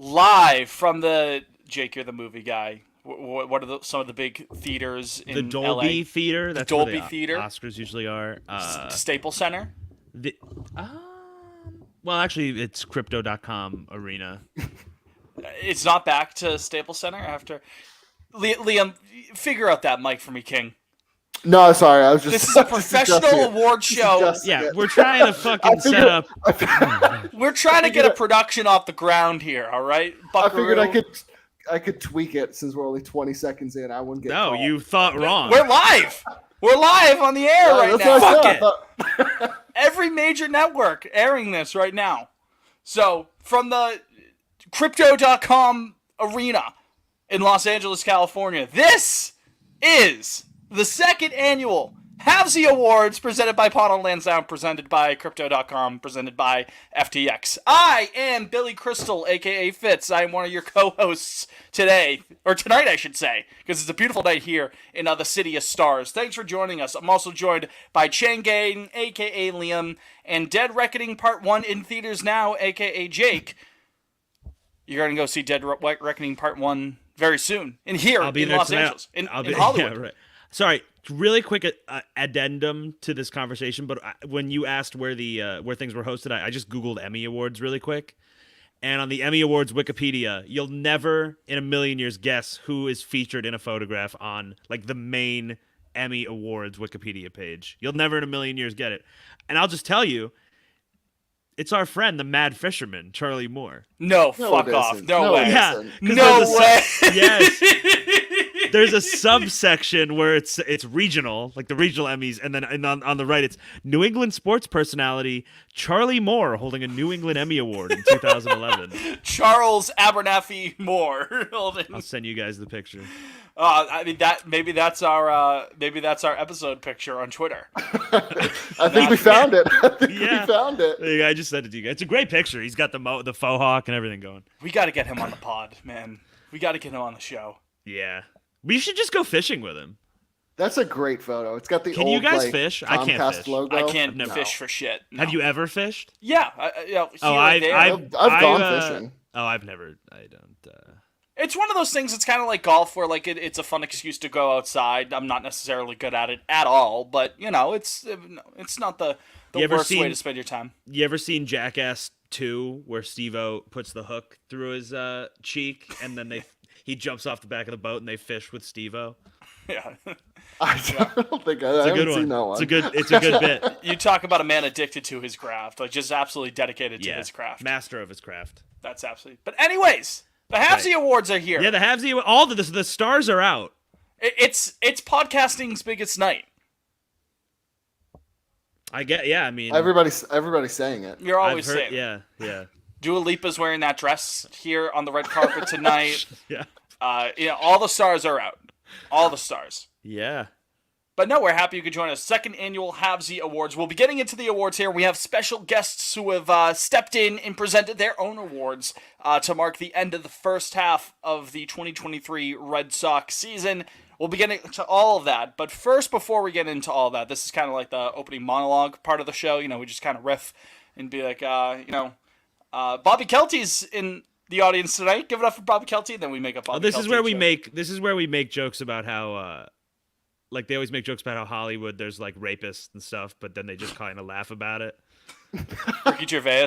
live from the Jake, you're the movie guy. What are some of the big theaters in The Dolby LA? Theater. That's Dolby where the Theater. Oscars usually are. Staples Center. The, well, actually, it's Crypto.com Arena. It's not back to Staples Center after. Liam, figure out that mic for me, King. No, sorry, I was just. This is a professional award show. Yeah, we're trying to fucking set up. We're trying to get a production off the ground here. All right, Buckaroo. I figured I could tweak it since we're only 20 seconds in. I wouldn't get. No, called. you thought wrong. We're live. We're live on the air right now. Fuck it. Every major network airing this right now. So from the Crypto.com Arena in Los Angeles, California, this is the second annual Halfsies Awards presented by Pawn on Lansdowne, presented by Crypto.com, presented by FTX. I am Billy Crystal, a.k.a. Fitz. I am one of your co-hosts today, or tonight I should say, because it's a beautiful night here in the City of Stars. Thanks for joining us. I'm also joined by Changang, a.k.a. Liam, and Dead Reckoning Part 1 in theaters now, a.k.a. Jake. You're going to go see Dead Reckoning Part 1 very soon. In here, in Los Angeles, in Hollywood. Yeah, right. Sorry, really quick addendum to this conversation, but when you asked where things were hosted, I just Googled Emmy Awards really quick. And on the Emmy Awards Wikipedia, you'll never in a million years guess who is featured in a photograph on like the main Emmy Awards Wikipedia page. You'll never in a million years get it. And I'll just tell you, it's our friend, the Mad Fisherman, Charlie Moore. No, fuck off. No way. Yeah, no way. Yes. There's a subsection where it's regional, like the regional Emmys, and then on the right it's New England sports personality Charlie Moore holding a New England Emmy Award in 2011. Charles Abernathy Moore holding. I'll send you guys the picture. I mean maybe that's our episode picture on Twitter. I think we found it. We found it. Yeah, I just sent it to you guys. It's a great picture. He's got the faux hawk and everything going. We got to get him on the pod, man. We got to get him on the show. Yeah. We should just go fishing with him. That's a great photo. It's got the Can old, you guys like, fish? Comcast I can't fish. logo. I can't fish for shit. No. Have you ever fished? Yeah. I've gone fishing. Oh, I've never. I don't. It's one of those things. It's kind of like golf, where like it's a fun excuse to go outside. I'm not necessarily good at it at all, but it's not the worst way to spend your time. You ever seen Jackass 2, where Steve-O puts the hook through his cheek, and then he jumps off the back of the boat and they fish with Steve-O? Yeah. I don't think I haven't seen that one. It's a good bit. You talk about a man addicted to his craft, like just absolutely dedicated to his craft. Master of his craft. That's absolutely. But anyways, the Halfsies Awards are here. Yeah, the Halfsies. All the stars are out. It's podcasting's biggest night. I get. Yeah, I mean, everybody's saying it. You're always saying. Yeah. Dua Lipa's wearing that dress here on the red carpet tonight. Yeah. All the stars are out. All the stars. Yeah. But no, we're happy you could join us. Second annual Halfsies Awards. We'll be getting into the awards here. We have special guests who have stepped in and presented their own awards to mark the end of the first half of the 2023 Red Sox season. We'll be getting to all of that. But first, before we get into all of that, this is kind of like the opening monologue part of the show. We just kind of riff and be like, Bobby Kelty's in the audience tonight. Give it up for Bobby Kelty, and then we make up Bobby Kelty. This is where we make jokes about how like they always make jokes about how Hollywood there's like rapists and stuff, but then they just kind of laugh about it. Ricky Gervais.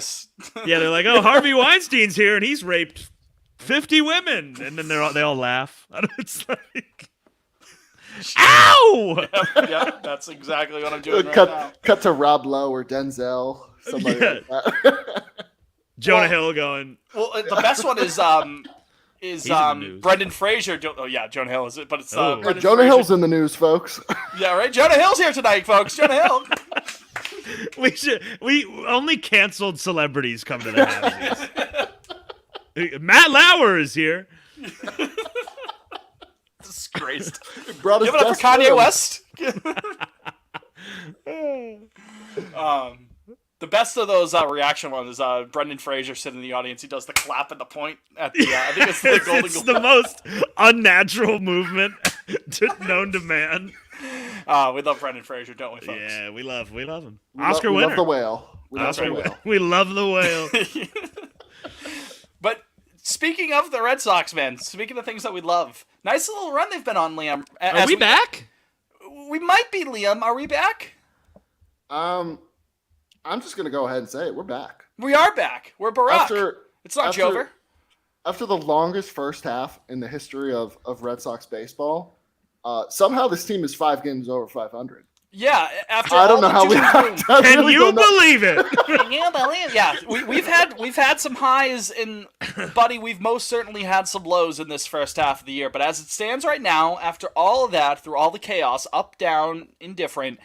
Yeah, they're like, "Oh, Harvey Weinstein's here and he's raped 50 women." And then they all laugh. It's like, ow! Yep, that's exactly what I'm doing right now. Cut to Rob Lowe or Denzel, somebody like that. Jonah Hill going. Well, the best one is Brendan Fraser. Jonah Hill is it? But it's Jonah Hill's in the news, folks. Yeah, right. Jonah Hill's here tonight, folks. Jonah Hill. We only canceled celebrities come to the Halfsies. Matt Lauer is here. Disgraced. Give it up for Kanye West. The best of those reaction ones is Brendan Fraser sitting in the audience. He does the clap and the point at the. I think it's the Golden It's the most unnatural movement known to man. We love Brendan Fraser, don't we, folks? Yeah, we love him. Oscar winner. We love the whale. We love the whale. But Speaking of the Red Sox, man. Speaking of things that we love, nice little run they've been on, Liam. Are we back? We might be, Liam. Are we back? I'm just gonna go ahead and say it. We're back. We are back. We're Barack. It's not Jover. After the longest first half in the history of Red Sox baseball, somehow this team is 5 games over 500. Yeah, after I don't know how we. Can you believe it? Can you believe? Yeah, we've had some highs, and buddy, we've most certainly had some lows in this first half of the year. But as it stands right now, after all of that, through all the chaos, up, down, indifferent,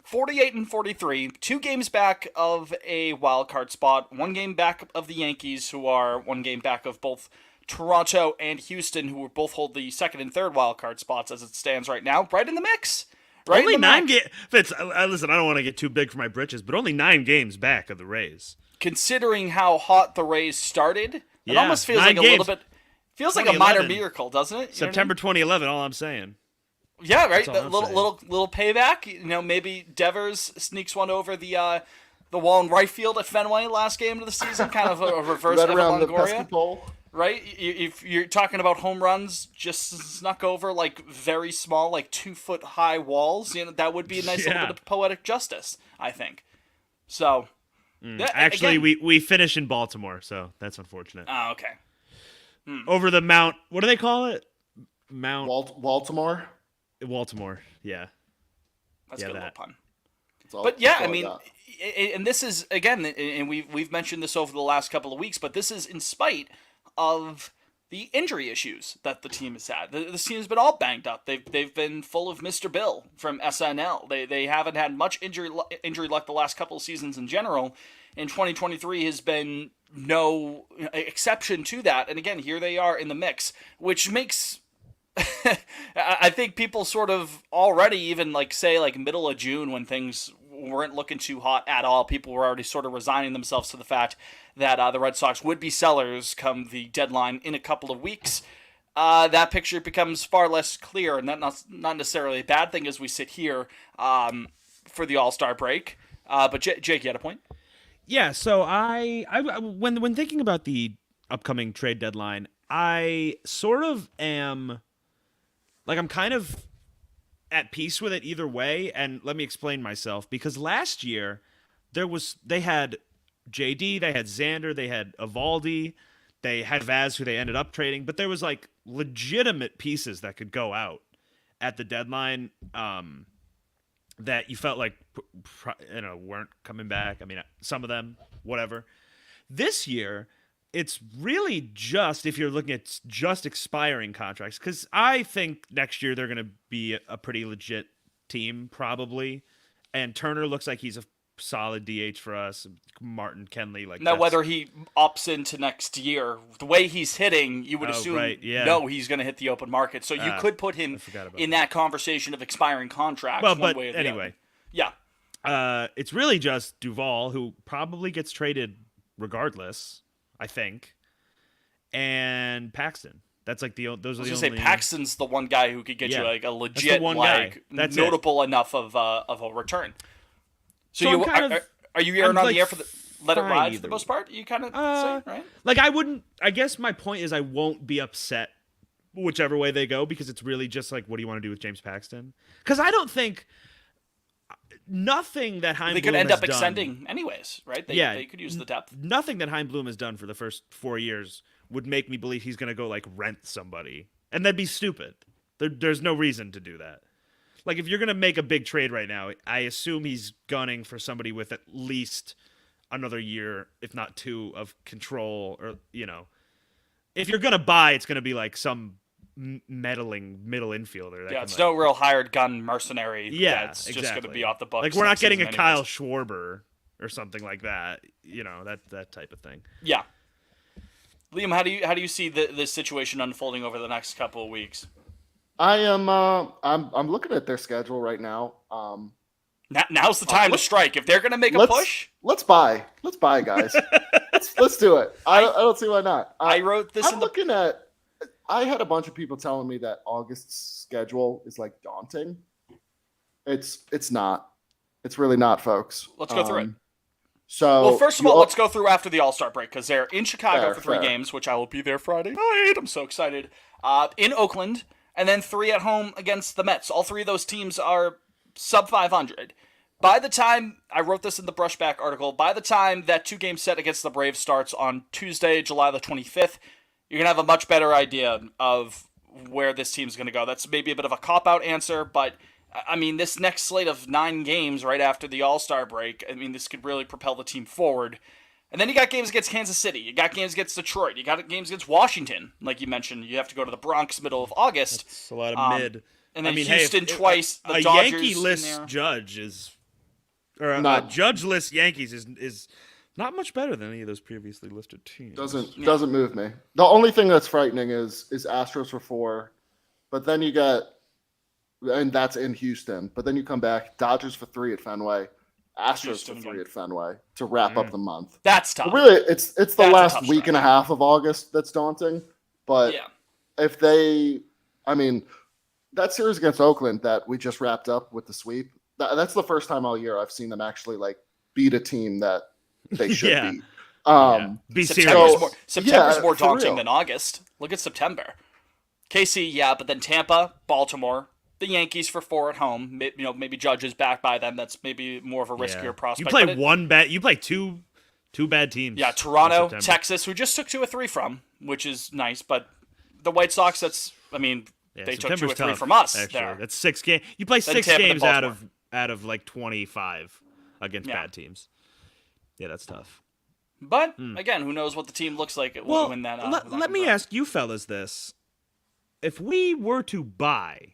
48 and 43, 2 games back of a wild card spot, 1 game back of the Yankees, who are 1 game back of both Toronto and Houston, who both hold the 2nd and 3rd wild card spots as it stands right now, right in the mix. Right only 9 games. Listen, I don't want to get too big for my britches, but only 9 games back of the Rays. Considering how hot the Rays started, it almost feels like a little bit. Feels like a minor miracle, doesn't it? September 2011. All I'm saying. Yeah, right. The little payback. You know, maybe Devers sneaks one over the wall in right field at Fenway last game of the season, kind of a reverse Right Evan around the Longoria. pesky pole. Right? If you're talking about home runs, just snuck over like very small, like 2-foot high walls, you know, that would be a nice little bit of poetic justice, I think. So, actually, again, we finish in Baltimore, so that's unfortunate. Oh, okay. Over the Mount, what do they call it? Mount Baltimore. Baltimore, yeah. That's a good little pun. All, but yeah, I mean, and this is again, and we've mentioned this over the last couple of weeks, but this is in spite of the injury issues that the team has had. This team has been all banged up. They've been full of Mr. Bill from SNL. They haven't had much injury luck the last couple of seasons in general, and 2023 has been no exception to that. And again, here they are in the mix, which makes I think people sort of already, even like say like middle of June when things weren't looking too hot at all, people were already sort of resigning themselves to the fact that the Red Sox would be sellers come the deadline in a couple of weeks. That picture becomes far less clear, and that's not necessarily a bad thing as we sit here for the All-Star break. But Jake, you had a point? Yeah, so I when thinking about the upcoming trade deadline, I sort of am like I'm kind of at peace with it either way, and let me explain myself. Because last year they had JD, they had Xander, they had Evaldi, they had Vaz, who they ended up trading, but there was like legitimate pieces that could go out at the deadline that you felt like weren't coming back. I mean, some of them, whatever. This year, it's really just, if you're looking at just expiring contracts, because I think next year they're going to be a pretty legit team, probably. And Turner looks like he's a solid DH for us. Martin Kenley, like now, whether he opts into next year, the way he's hitting, you would assume he's going to hit the open market. So you could put him in that conversation of expiring contracts. Well, but anyway, yeah. It's really just Duvall, who probably gets traded regardless, I think, and Paxton. That's like those are the only. I was gonna say Paxton's the one guy who could get you like a legit, like notable enough of a return. So you are you airing on the air for the let it ride for the most part? You kind of say, right? Like I wouldn't. I guess my point is I won't be upset whichever way they go, because it's really just like, what do you want to do with James Paxton? Because I don't think. Nothing that Heim they Bloom could end has up extending anyways, right? They could use the depth. Nothing that Heim Bloom has done for the first 4 years would make me believe he's going to go like rent somebody, and that'd be stupid. There's no reason to do that. Like if you're going to make a big trade right now, I assume he's gunning for somebody with at least another year, if not 2, of control, or if you're going to buy, it's going to be like some meddling middle infielder. It's no real hired gun mercenary. That's exactly. Just going to be off the books. Like we're not getting a Kyle Schwarber or something like that. That type of thing. Yeah. Liam, how do you see this situation unfolding over the next couple of weeks? I am. I'm looking at their schedule right now. Now's the time to strike. If they're going to make a push, let's buy, guys. let's do it. I don't see why not. I wrote this. I had a bunch of people telling me that August's schedule is like daunting. It's not. It's really not, folks. Let's go through it. So Well, first of all, let's go through after the All-Star break because they're in Chicago for 3 fair. games, which I will be there Friday night. I'm so excited. In Oakland, and then 3 at home against the Mets. All 3 of those teams are sub 500. By the time I wrote this in the Brushback article, by the time that 2-game set against the Braves starts on Tuesday, July the 25th, you're gonna have a much better idea of where this team's gonna go. That's maybe a bit of a cop-out answer, but I mean, this next slate of 9 games right after the All-Star break, I mean, this could really propel the team forward. And then you got games against Kansas City. You got games against Detroit. You got games against Washington. Like you mentioned, you have to go to the Bronx middle of August. It's a lot of mid. And then I mean, Houston hey, twice. The a Dodgers Yankee in list there. judge is, or a Not- judge list Yankees is not much better than any of those previously listed teams. doesn't move me. The only thing that's frightening is Astros for 4, but then you get, and that's in Houston. But then you come back, Dodgers for 3 at Fenway, Astros Houston for 3 again. at Fenway to wrap up the month. That's tough. But really, it's the That's a last tough week and a stretch. half of August that's daunting. But Yeah. if they, I mean, that series against Oakland that we just wrapped up with the sweep, that's the first time all year I've seen them actually like beat a team that they should Yeah. beat. Be September's serious. September's more for daunting real. than August. Look at September. KC, yeah, but then Tampa, Baltimore, the Yankees for 4 at home. Maybe Judge is back by then. That's maybe more of a riskier Yeah. prospect. You play but it- one bad. You play two bad teams. Yeah, in Toronto, September. Texas, who just took 2 or 3 from, which is nice. But the White Sox, Yeah, they took 2 or September's 3 tough, from us Actually, there. that's 6 games. You play Then 6 Tampa, then games out of like 25 against Yeah. bad teams. Yeah, that's tough. But again, who knows what the team looks like Well, when that. let me ask you fellas this: if we were to buy,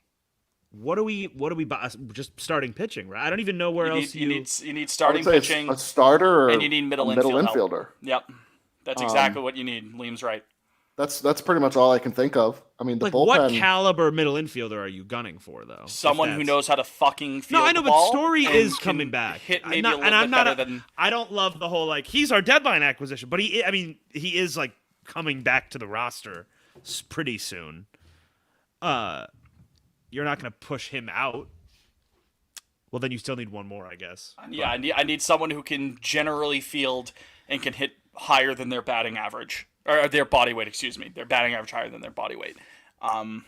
what do we buy? Just starting pitching, right? I don't even know where else you need I would starting say pitching, a starter or and you need middle a middle infield help. infielder. Yep, that's exactly what you need. Liam's right. That's pretty much all I can think of. I mean, the like bullpen. what caliber middle infielder are you gunning for though? Someone who knows how to fucking field No, I know, the but ball Story and is can coming back. Hit I'm maybe not- a little and I'm bit not better a- than. I don't love the whole like he's our deadline acquisition, but he is like coming back to the roster pretty soon. You're not going to push him out. Well, then you still need one more, I guess. Yeah, I need someone who can generally field and can hit higher than their batting average or their body weight. Excuse me, their batting average higher than their body weight. I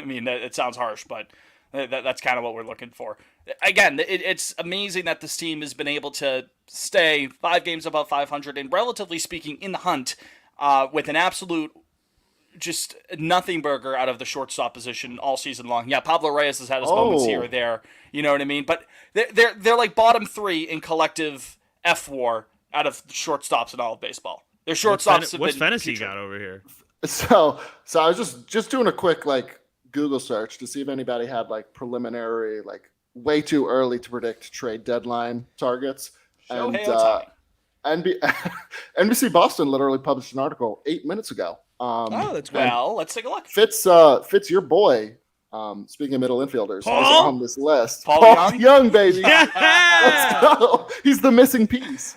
mean, it sounds harsh, but that's kind of what we're looking for. Again, it's amazing that this team has been able to stay 5 games above 500 and, relatively speaking, in the hunt with an absolute just nothing burger out of the shortstop position all season long. Yeah, Pablo Reyes has had his moments here or there. You know what I mean? But they're like bottom 3 in collective F WAR out of shortstops in all of baseball. Their shortstops have What's been Fantasy putrid. got over here? So I was just doing a quick like Google search to see if anybody had like preliminary, like way too early to predict trade deadline targets. Shohei And Ohtani. NBC Boston literally published an article 8 minutes ago. That's Well, let's take a look. Fitz your boy. Speaking of middle infielders, is Paul? on this list. Paul Young, baby. Yeah! Let's go. He's the missing piece.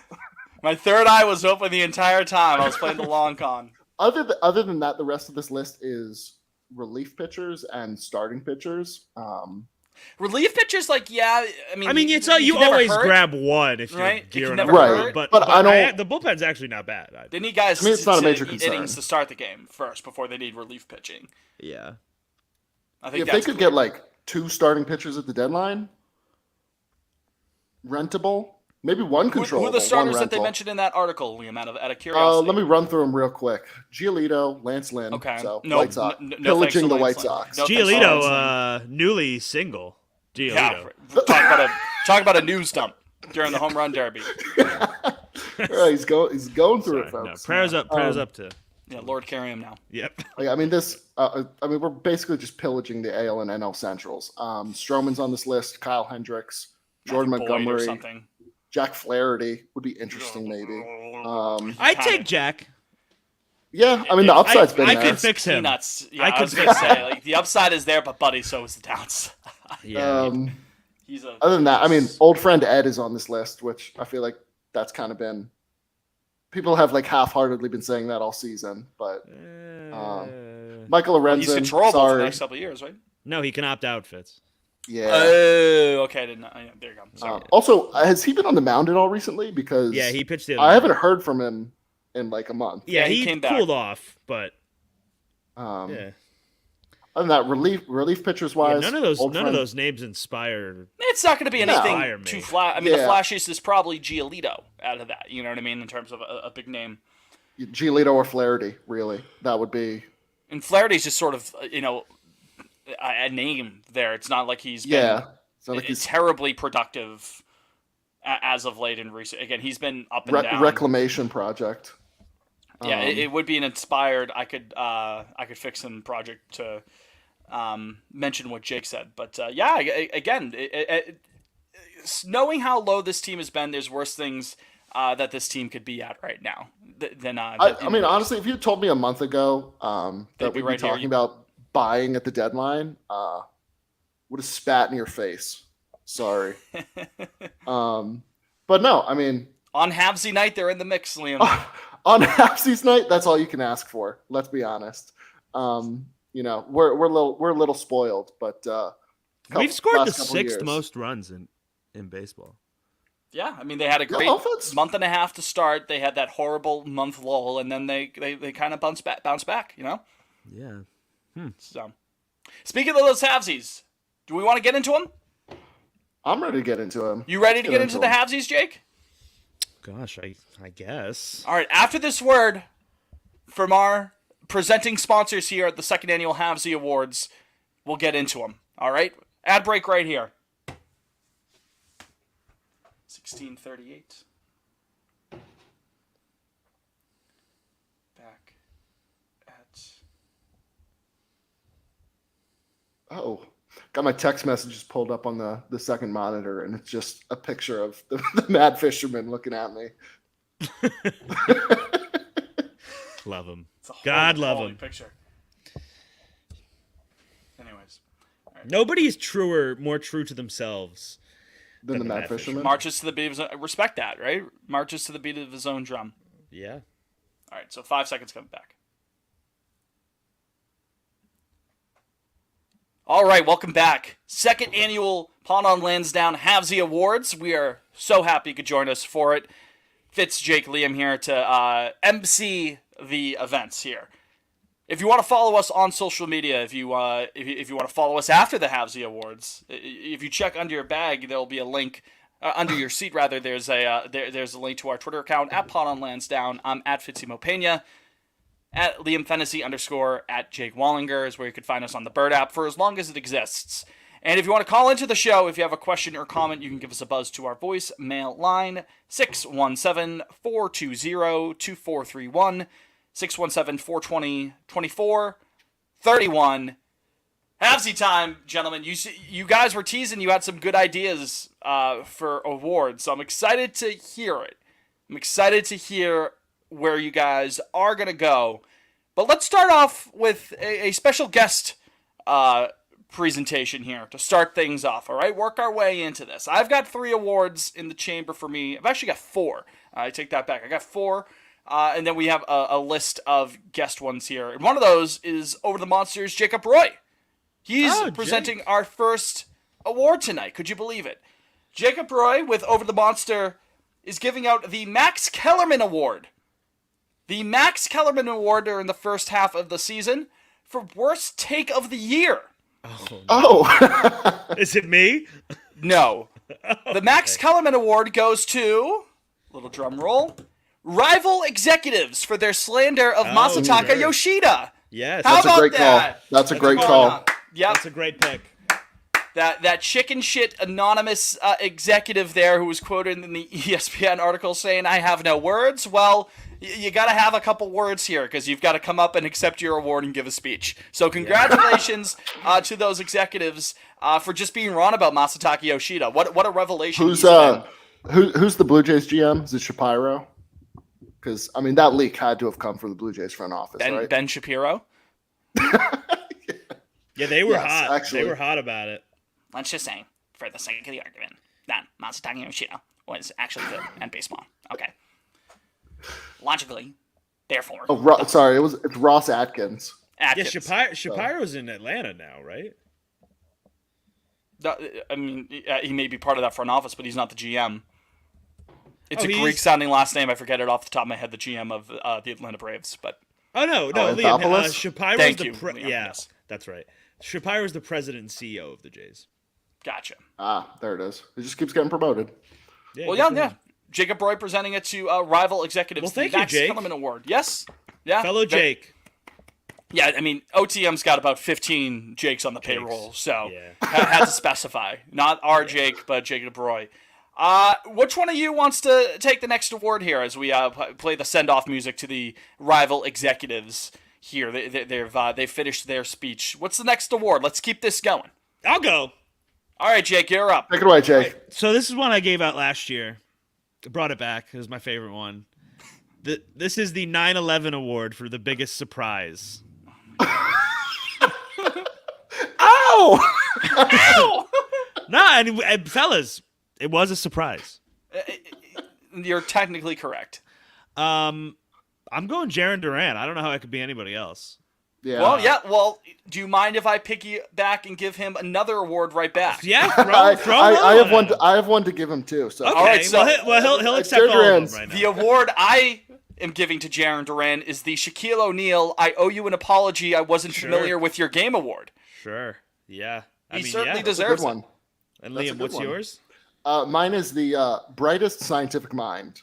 My third eye was open the entire time. I was playing the long con. Other than that, the rest of this list is relief pitchers and starting pitchers. Relief pitchers, like, yeah, I mean, you can never always hurt. grab one if you're Right? It can gearing never up. hurt. But I don't- the bullpen's actually not bad. They need guys I mean, it's not a major eat concern. innings to start the game first before they need relief pitching. Yeah. I think If they that's could clear. get like 2 starting pitchers at the deadline, rentable, maybe one Who controllable. are the starters one that they rental. mentioned in that article, Liam? Out of curiosity. Let me run through them real quick. Giolito, Lance Lynn. Okay. So No, White Sox. no thanks Pillaging to the Lance White Lynn. Sox. No thanks to Lance Lynn. Giolito, newly single. Giolito. Yeah, talk about a news dump during the home run derby. He's going through it, Sorry, folks. no, prayers up to. Yeah, Lord carry him now. Yep. I mean, we're basically just pillaging the AL and NL Centrals. Stroman's on this list. Kyle Hendricks, Jordan Matthew Boyd or Montgomery, something. Jack Flaherty would be interesting, maybe. I'd take Jack. Yeah, I mean the upside's been I there. could fix him. Peanuts. Yeah, I I, could was gonna say like the upside is there, but buddy, so is the downside. Yeah. He's a Other than that, I mean, old friend Ed is on this list, which I feel like that's kind of been. People have like half-heartedly been saying that all season, but Michael he's Lorenzen, controllable for the sorry, next couple of years, right? No, he can opt out, Fitz. Yeah. Oh, okay. I didn't know. Yeah, there you go. Sorry. Also, has he been on the mound at all recently? Because Yeah, he pitched the other I night. haven't heard from him in like a month. Yeah, he he came back. cooled off, but Um, yeah. Other than that, relief pitchers Yeah, wise, none of those names inspire. It's not going to be anything Inspire me. too flash. I mean, Yeah. the flashiest is probably Giolito out of that. You know what I mean? In terms of a big name. Giolito or Flaherty, really. That would be. And Flaherty's just sort of, a name there. It's not like he's been Yeah. It's not like he's terribly productive as of late in recent. Again, he's been up and down. reclamation project. Yeah, it would be an inspired. I could fix him project to mention what Jake said, but yeah, again, knowing how low this team has been, there's worse things that this team could be at right now than. I mean, honestly, if you told me a month ago that we'd right be talking here. about buying at the deadline, would have spat in your face. Sorry. But no, I mean, on Halfsy night, they're in the mix, Liam. on Halfsies night, that's all you can ask for. Let's be honest. We're a little spoiled, but We've scored the last couple 6th years. most runs in baseball. Yeah, I mean, they had a great month and a half to start. They had that horrible month lull, and then they kind of bounce back, you know? Yeah. So, speaking of those halvesies, do we want to get into them? I'm ready to get into them. You ready to get into the halvesies, Jake? Gosh, I guess. All right, after this word from our presenting sponsors here at the second annual Halfsy Awards, we'll get into them. All right? Ad break right here. 1638. Back at... Oh, got my text messages pulled up on the second monitor, and it's just a picture of the mad fisherman looking at me. Love him. It's a God love holy him. picture. Anyways. Nobody's more true to themselves Then the mad fisherman. Marches to the beat of his own... Respect that, right? Marches to the beat of his own drum. Yeah. All right, so 5 seconds coming back. All right, welcome back. Second annual Pawn on Lansdowne Halfsy Awards. We are so happy you could join us for it. Fitz, Jake, Liam here to MC the events here. If you want to follow us on social media, if you want to follow us after the Halfsy Awards, if you check under your bag, there'll be a link. Under your seat, rather, there's a link to our Twitter account at Pawn on Lansdowne. I'm at Fitzimo Pena. At Liam Fennessy _ at Jake Wallinger is where you could find us on the Bird app for as long as it exists. And if you want to call into the show, if you have a question or comment, you can give us a buzz to our voicemail line, 617-420-2431, 617-420-2431. Halfsy time, gentlemen. You guys were teasing you had some good ideas for awards, so I'm excited to hear it. I'm excited to hear where you guys are going to go. But let's start off with a special guest presentation here to start things off, all right? Work our way into this. I've got 3 awards in the chamber for me. I've actually got 4. I take that back. I got 4. And then we have a list of guest ones here. And one of those is Over the Monsters' Jacob Roy. He's presenting our first award tonight. Could you believe it? Jacob Roy with Over the Monster is giving out the Max Kellerman Award. The Max Kellerman Award during the first half of the season for Worst Take of the Year. Oh. Is it me? No. The Max Kellerman Award goes to, little drum roll, Rival Executives for their slander of Masataka sure. Yoshida. Yes. How That's a about great that? call. That's a great call. Yep. That's a great pick. That chicken shit anonymous executive there who was quoted in the ESPN article saying, I have no words. Well, you got to have a couple words here because you've got to come up and accept your award and give a speech. So congratulations to those executives for just being wrong about Masataka Yoshida. What a revelation. Who's the Blue Jays GM? Is it Shapiro? Because, I mean, that leak had to have come from the Blue Jays front office, right? Ben Shapiro? Yeah, they were hot. Actually. They were hot about it. Let's just say, for the sake of the argument, that Masataka Yoshida was actually good at baseball. Okay. Logically, therefore. Oh, sorry, it's Ross Atkins. Atkins. Yeah, Shapiro's in Atlanta now, right? I mean, he may be part of that front office, but he's not the GM. It's a he's- Greek-sounding last name. I forget it off the top of my head. The GM of the Atlanta Braves, but no, Liam. Anthopoulos? Shapiro Thank was you, the Liam, yeah, yes. that's right. Shapiro is the president and CEO of the Jays. gotcha. There it is. It just keeps getting promoted. Yeah, Well, good for yeah. him. Jacob Roy presenting it to Rival Executives. Well, thank the you, Max Jake. Kellerman Award. Yes. Yeah. Fellow Jake. Yeah, I mean, OTM's got about 15 Jakes on the payroll, so Yeah. had to specify. Not our Jake, but Jacob Roy. Which one of you wants to take the next award here as we play the send-off music to the Rival Executives here? They've finished their speech. What's the next award? Let's keep this going. I'll go. All right, Jake, you're up. Take it away, Jake. So this is one I gave out last year. I brought it back. It was my favorite one. This is the 9/11 award for the biggest surprise. Ow! Ow! And fellas, it was a surprise. You're technically correct. I'm going Jaron Duran. I don't know how it could be anybody else. Yeah. Well, do you mind if I piggyback and give him another award right back? Yeah, I have one. one. I have one to give him too. So Okay, All right, so- he'll accept all of Duran's- them right The now. award I am giving to Jaron Duran is the Shaquille O'Neal I owe you an apology I wasn't Sure. familiar with your game award. Sure. Yeah. He certainly yeah. that's a good deserves it. one. And That's a Liam, good what's one. yours? Mine is the brightest scientific mind.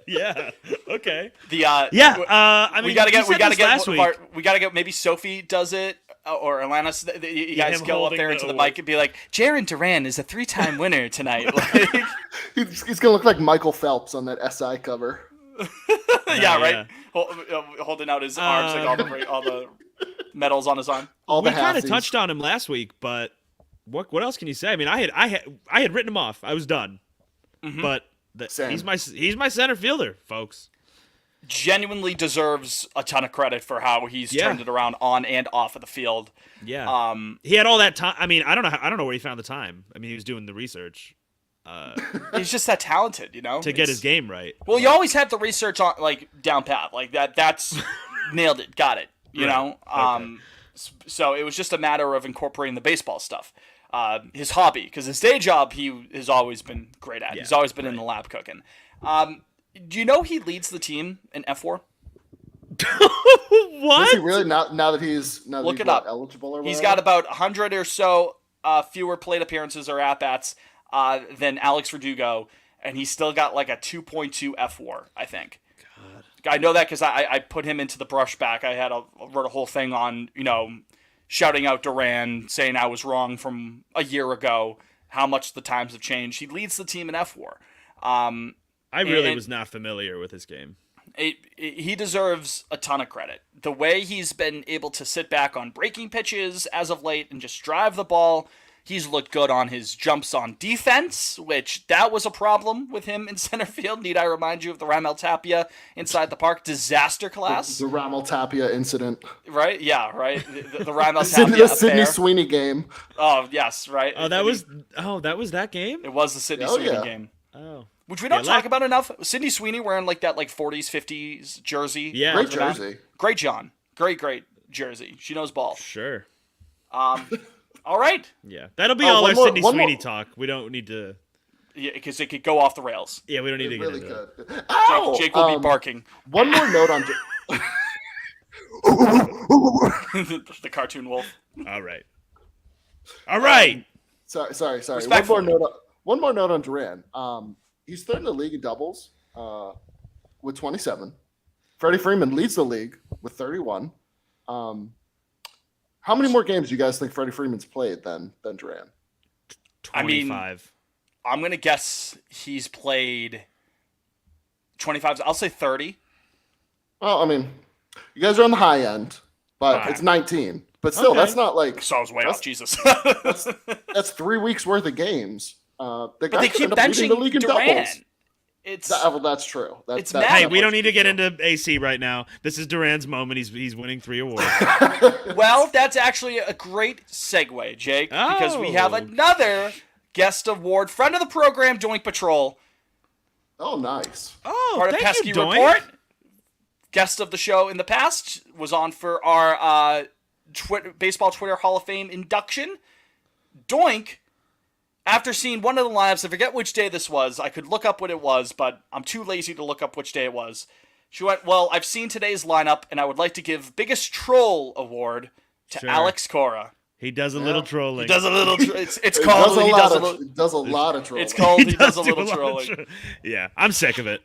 Yeah. Okay. The Yeah. I mean, we gotta you get said this last week. we gotta get maybe Sophie does it or Alanis. You guys him go up holding there the into the award. mic and be like, Jaron Duran is a 3-time winner tonight. Like, He's gonna look like Michael Phelps on that SI cover. yeah, right. yeah. Holding out his arms like all the medals on his arm. All We the kind of halfsies. touched on him last week, but what else can you say? I mean, I had written him off. I was done. But Same. he's my center fielder, folks. Genuinely deserves a ton of credit for how he's Yeah. turned it around on and off of the field. Yeah. He had all that time. I mean, I don't know where he found the time. I mean, he was doing the research He's just that talented, you know. to get his game right. Well, you always have the research on like down pat, like that. That's nailed it, got it. You Right. know. So it was just a matter of incorporating the baseball stuff. His hobby, because his day job he has always been great at. Yeah, He's always been in the lab cooking. Do you know he leads the team in F4? What? Is he really now that he's Look it what, up. eligible or He's whatever? got about 100 or so fewer plate appearances or at bats than Alex Verdugo, and he's still got like a 2.2 F4, I think. God. I know that because I put him into the brushback. I wrote a whole thing on, shouting out Duran, saying I was wrong from a year ago, how much the times have changed. He leads the team in F4. I really and- was not familiar with his game. He deserves a ton of credit. The way he's been able to sit back on breaking pitches as of late and just drive the ball. He's looked good on his jumps on defense, which that was a problem with him in center field. Need I remind you of the Ramel Tapia inside the park disaster class? the Ramel Tapia incident. Right? Yeah, right. The Ramel The Tapia Sidney affair. Sweeney game. Oh, yes, right. Oh, that was that game? It was the Sidney Oh, Sweeney yeah. game. Oh. Which we don't Yeah, talk about enough. Sidney Sweeney wearing like that 40s, 50s jersey. Yeah. Great Wasn't that- jersey. Great John. Great jersey. She knows ball. Sure. All right. Yeah. That'll be Oh, all one our more- Sidney one Sweeney more- talk. We don't need to Yeah, because it could go off the rails. Yeah, we don't need to It get really into that. could. Ow! Jake will be barking. One more note on. The cartoon wolf. All right. All right. Sorry. Respectful. One more note on Duran. He's third in the league in doubles with 27. Freddie Freeman leads the league with 31. How many more games do you guys think Freddie Freeman's played than Duran? I mean, 25. I'm going to guess he's played 25. I'll say 30. Well, I mean, you guys are on the high end, but Alright. it's 19. But still, Okay. that's not like So I was way That's- off. Jesus. that's 3 weeks worth of games. The But guy they could keep end up leading the league benching in Duran. doubles. It's Well, that's true. It's That's mad. Hey, we don't need to get into AC right now. This is Duran's moment. He's winning 3 awards. well, that's actually a great segue, Jake, because we have Oh. another guest award, friend of the program, Doink Patrol, Oh, nice. Oh, part of thank Pesky you, Doink. Report. Guest of the show in the past, was on for our Baseball Twitter Hall of Fame induction. Doink, after seeing one of the lineups, I forget which day this was. I could look up what it was, but I'm too lazy to look up which day it was. She went, well, I've seen today's lineup, and I would like to give Biggest Troll Award to Sure. Alex Cora. He does a little trolling. He does a little. It's He called. does a He lot does a of, little. he does a lot of trolling. It's called. He does a do little lot of trolling. Yeah, I'm sick of it.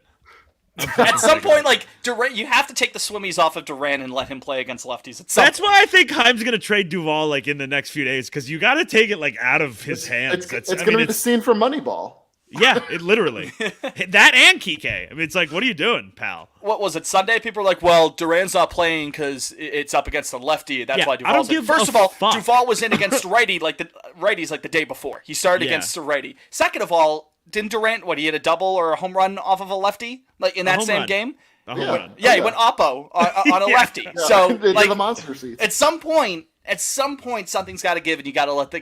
At some point, like Durant, you have to take the swimmies off of Durant and let him play against lefties. That's why I think Heim's gonna trade Duvall like in the next few days because you got to take it like out of his hands. It's going to be the scene from Moneyball. Yeah, it literally that and Kike. I mean, it's like, what are you doing, pal? What was it? Sunday, people are like, "Well, Durant's not playing because it's up against the lefty. That's Yeah, why I don't Duvall's in." give First a of all, fuck. Duvall was in against righties like the day before. He started Yeah. against a righty. Second of all, didn't Durant he hit a double or a home run off of a lefty like in that home same run. game? A home Yeah. run. Yeah, he yeah. went oppo on a Yeah. lefty. Yeah, So they like do the monster seats. at some point, something's got to give, and you got to let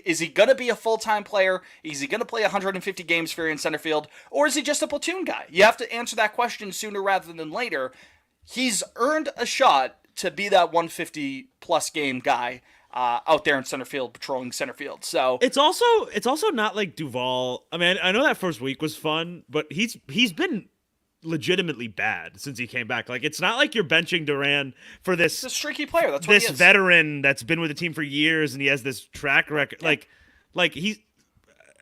is he going to be a full-time player? Is he going to play 150 games for you in center field? Or is he just a platoon guy? You have to answer that question sooner rather than later. He's earned a shot to be that 150-plus game guy out there in center field, patrolling center field. So It's also not like Duvall. I mean, I know that first week was fun, but he's been legitimately bad since he came back. Like, it's not like you're benching Duran for he's a streaky player. That's what this he is. veteran that's been with the team for years and he has this track record. Like he's.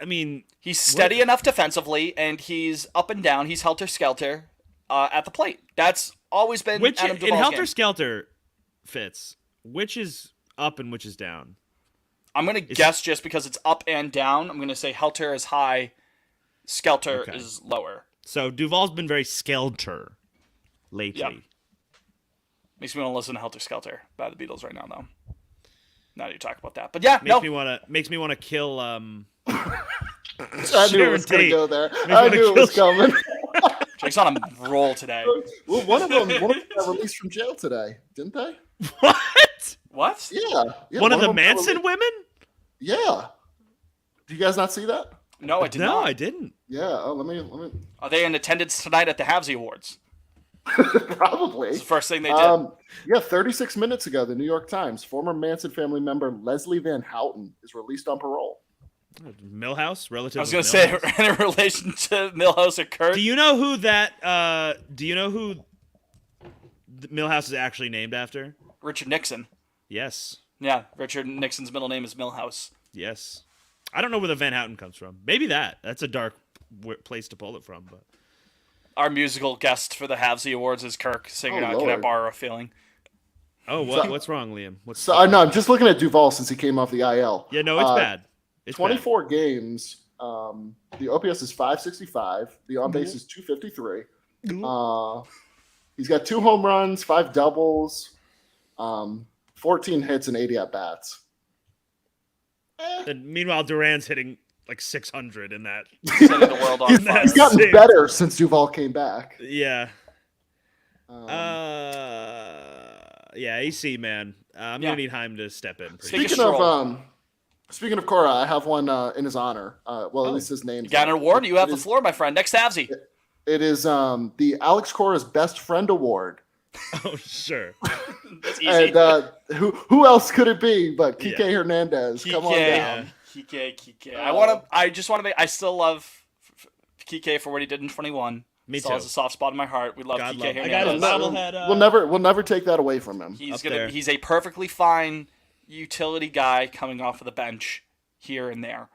I mean, He's steady enough defensively, and he's up and down. He's helter-skelter at the plate. That's always been which Adam in Duvall's Helter game. Skelter fits. Which is up and which is down. I'm going to guess just because it's up and down. I'm going to say Helter is high, Skelter Okay. is lower. So Duvall's been very Skelter lately. Yep. Makes me want to listen to Helter Skelter by the Beatles right now, though. Now that you talk about that. But yeah, Makes me want to kill I knew it was going to Tate. go there. me I wanna knew it was kill- coming. Jake's on a roll today. Well, one of them got released from jail today, didn't they? what? What? Yeah. One of the them got Manson released. women? Yeah. Do you guys not see that? No, I did No, not. I didn't. Yeah. Oh, let me. Are they in attendance tonight at the Halfsies Awards? Probably. It's the first thing they did. Yeah, 36 minutes ago, the New York Times, former Manson family member Leslie Van Houten is released on parole. Millhouse, relative. I was going to say, in relation to Milhouse or Kurt. Do you know who that? Do you know who Millhouse is actually named after? Richard Nixon. Yes, Yeah, Richard Nixon's middle name is Milhouse. yes. I don't know where the Van Houten comes from. Maybe that's a dark place to pull it from, but Our musical guest for the Halfsies Awards is Kirk singing Oh, Can I Lord. Borrow a Feeling? what's wrong, Liam? What's So no, I'm just looking at Duvall since he came off the IL. yeah? No, it's bad. It's 24 games. The OPS is 565. The on base is 253. He's got 2 home runs, 5 doubles, 14 hits, and 80 at bats. bad. And meanwhile, Duran's hitting like 600 in that. Setting the world on fire. He's gotten Six. better since Duvall came back. Yeah. Um, Yeah, AC man. I'm Yeah. gonna need Heim to step in. Speak- Biggest speaking troll. of speaking of Cora, I have one in his honor. Well, at least his name. You got an award? You have the floor, my friend. Next Halfsy. It is the Alex Cora's Best Friend Award. Oh, sure. That's easy. And who else could it be but Kike Hernandez? Come on down. Kike. I just want to make. I still love Kike for what he did in 21. Me Still too. has a soft spot in my heart. We love God Kike love. I Hernandez. got a bobblehead. We'll never take that away from him. He's Up there. He's a perfectly fine utility guy coming off of the bench here and there.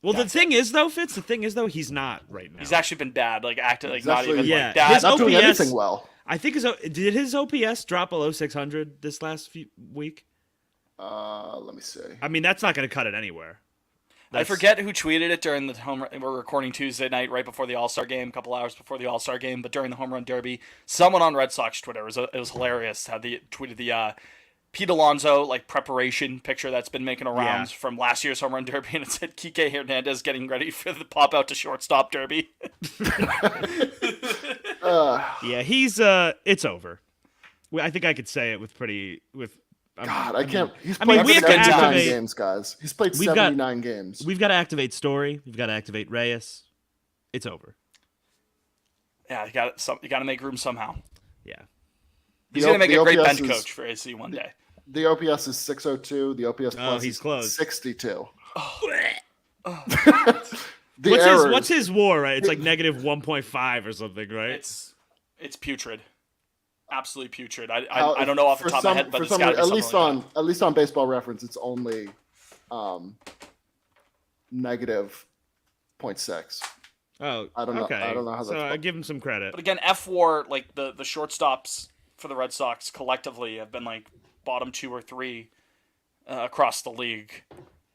Well, the thing is, though, he's not right now. He's actually been bad, like acting like He's not actually- even Yeah, like that. his Not doing OPS anything well. I think did his OPS drop below 600 this last week? Let me see. I mean, that's not going to cut it anywhere. I forget who tweeted it during the home run. We're recording Tuesday night, right before the All-Star game, a couple hours before the All-Star game. But during the home run derby, someone on Red Sox Twitter it was hilarious how they tweeted the Pete Alonso like preparation picture that's been making rounds from last year's home run derby, and it said Kike Hernandez getting ready for the pop out to shortstop derby. Yeah, he's it's over. I think I could say it with God, I can't. He's I mean, played we have to 79 activate- games, guys. He's played We've got- 79 games. We've got to activate Story. We've got to activate Reyes. It's over. Yeah, you got to make room somehow. Yeah. He's The gonna make the a great OPS bench is- coach for AC one day. The OPS is 602. The OPS plus he's is close. 62. What's his WAR? Right, it's like negative 1.5 or something, right? It's putrid, absolutely putrid. I don't know off the top of my head, but it's got to be at something least on Baseball Reference, it's only negative 0.6. Oh, I don't know. okay. I don't know how so that's. I give him some credit. But again, F4, like the shortstops for the Red Sox collectively have been like bottom 2 or 3 across the league.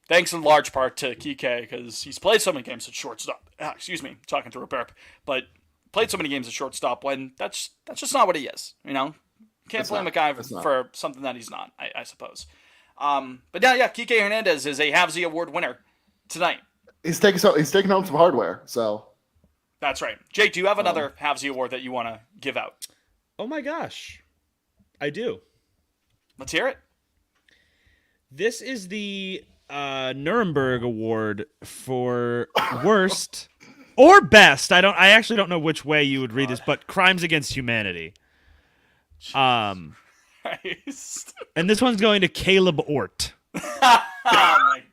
Thanks in large part to Kike because he's played so many games at shortstop. Excuse me, talking through a burp. But played so many games at shortstop when that's just not what he is. You know, can't blame a guy for something that he's not. I suppose. But yeah, Kike Hernandez is a Halfsie Award winner tonight. He's taking home some hardware. So that's right. Jake, do you have another Halfsie Award that you want to give out? Oh my gosh, I do. Let's hear it. This is the Nuremberg Award for worst or best. I actually don't know which way you would read this, but crimes against humanity. Christ. And this one's going to Caleb Ort. Oh my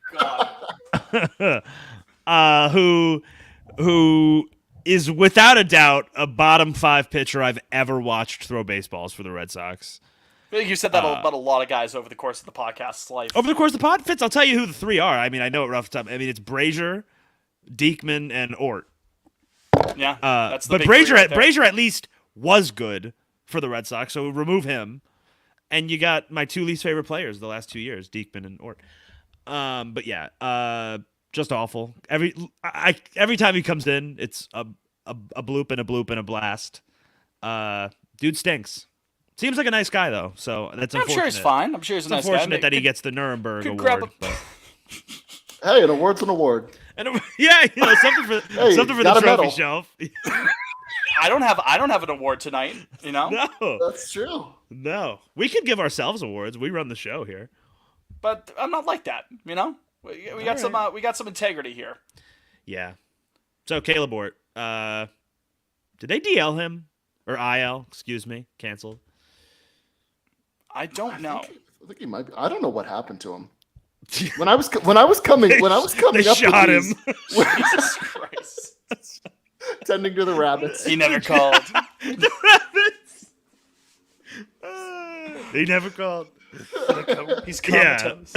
god. Who is without a doubt a bottom 5 pitcher I've ever watched throw baseballs for the Red Sox. I think you said that about a lot of guys over the course of the podcast's life. Over the course of the pod, Fitz, I'll tell you who the 3 are. I mean, I know it off the top. I mean, it's Brazier, Diekman, and Ort. Yeah, that's the but big Brazier at least was good for the Red Sox, so remove him, and you got my 2 least favorite players the last 2 years, Diekman and Ort. But yeah, just awful. Every time he comes in, it's a bloop and a bloop and a blast. Dude stinks. Seems like a nice guy though, so that's unfortunate. I'm sure he's fine. I'm sure he's a nice guy. It's unfortunate that he gets the Nuremberg Award. Hey, an award's an award. And yeah, something for the trophy shelf. I don't have an award tonight. No, that's true. No, we could give ourselves awards. We run the show here, but I'm not like that. We got some integrity here. Yeah. So Caleb Ort, did they DL him or IL? Excuse me, canceled. I don't know. I think he might be. I don't know what happened to him. When I was coming they up shot with him. Jesus Christ. Tending to the rabbits. He never called. The rabbits. He never called. He's comatose.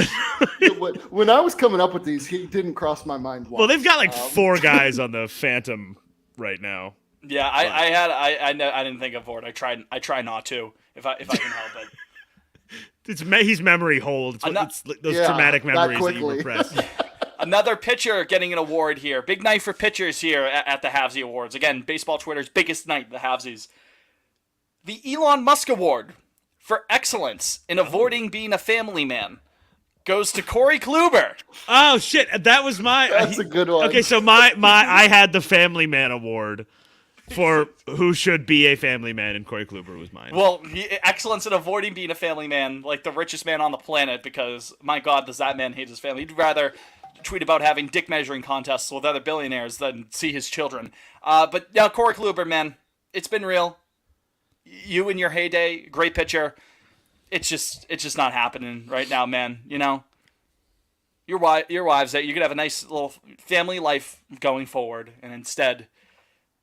When I was coming up with these, he didn't cross my mind once. Well, they've got like 4 guys on the Phantom right now. Yeah, I didn't think of Ort. I try not to if I can help it. He's memory hold. It's those traumatic memories that you repress. Another pitcher getting an award here. Big night for pitchers here at the Halfsie Awards. Again, baseball Twitter's biggest night, the Halfsies. The Elon Musk Award for excellence in avoiding being a family man goes to Corey Kluber. Oh shit, that was my. That's a good one. Okay, so I had the Family Man Award for who should be a family man, and Corey Kluber was mine. Well, excellence in avoiding being a family man, like the richest man on the planet, because my God, does that man hate his family? He'd rather tweet about having dick measuring contests with other billionaires than see his children. But yeah, Corey Kluber, man, it's been real. You in your heyday, great pitcher. It's just not happening right now, man. Your wives, you could have a nice little family life going forward, and instead,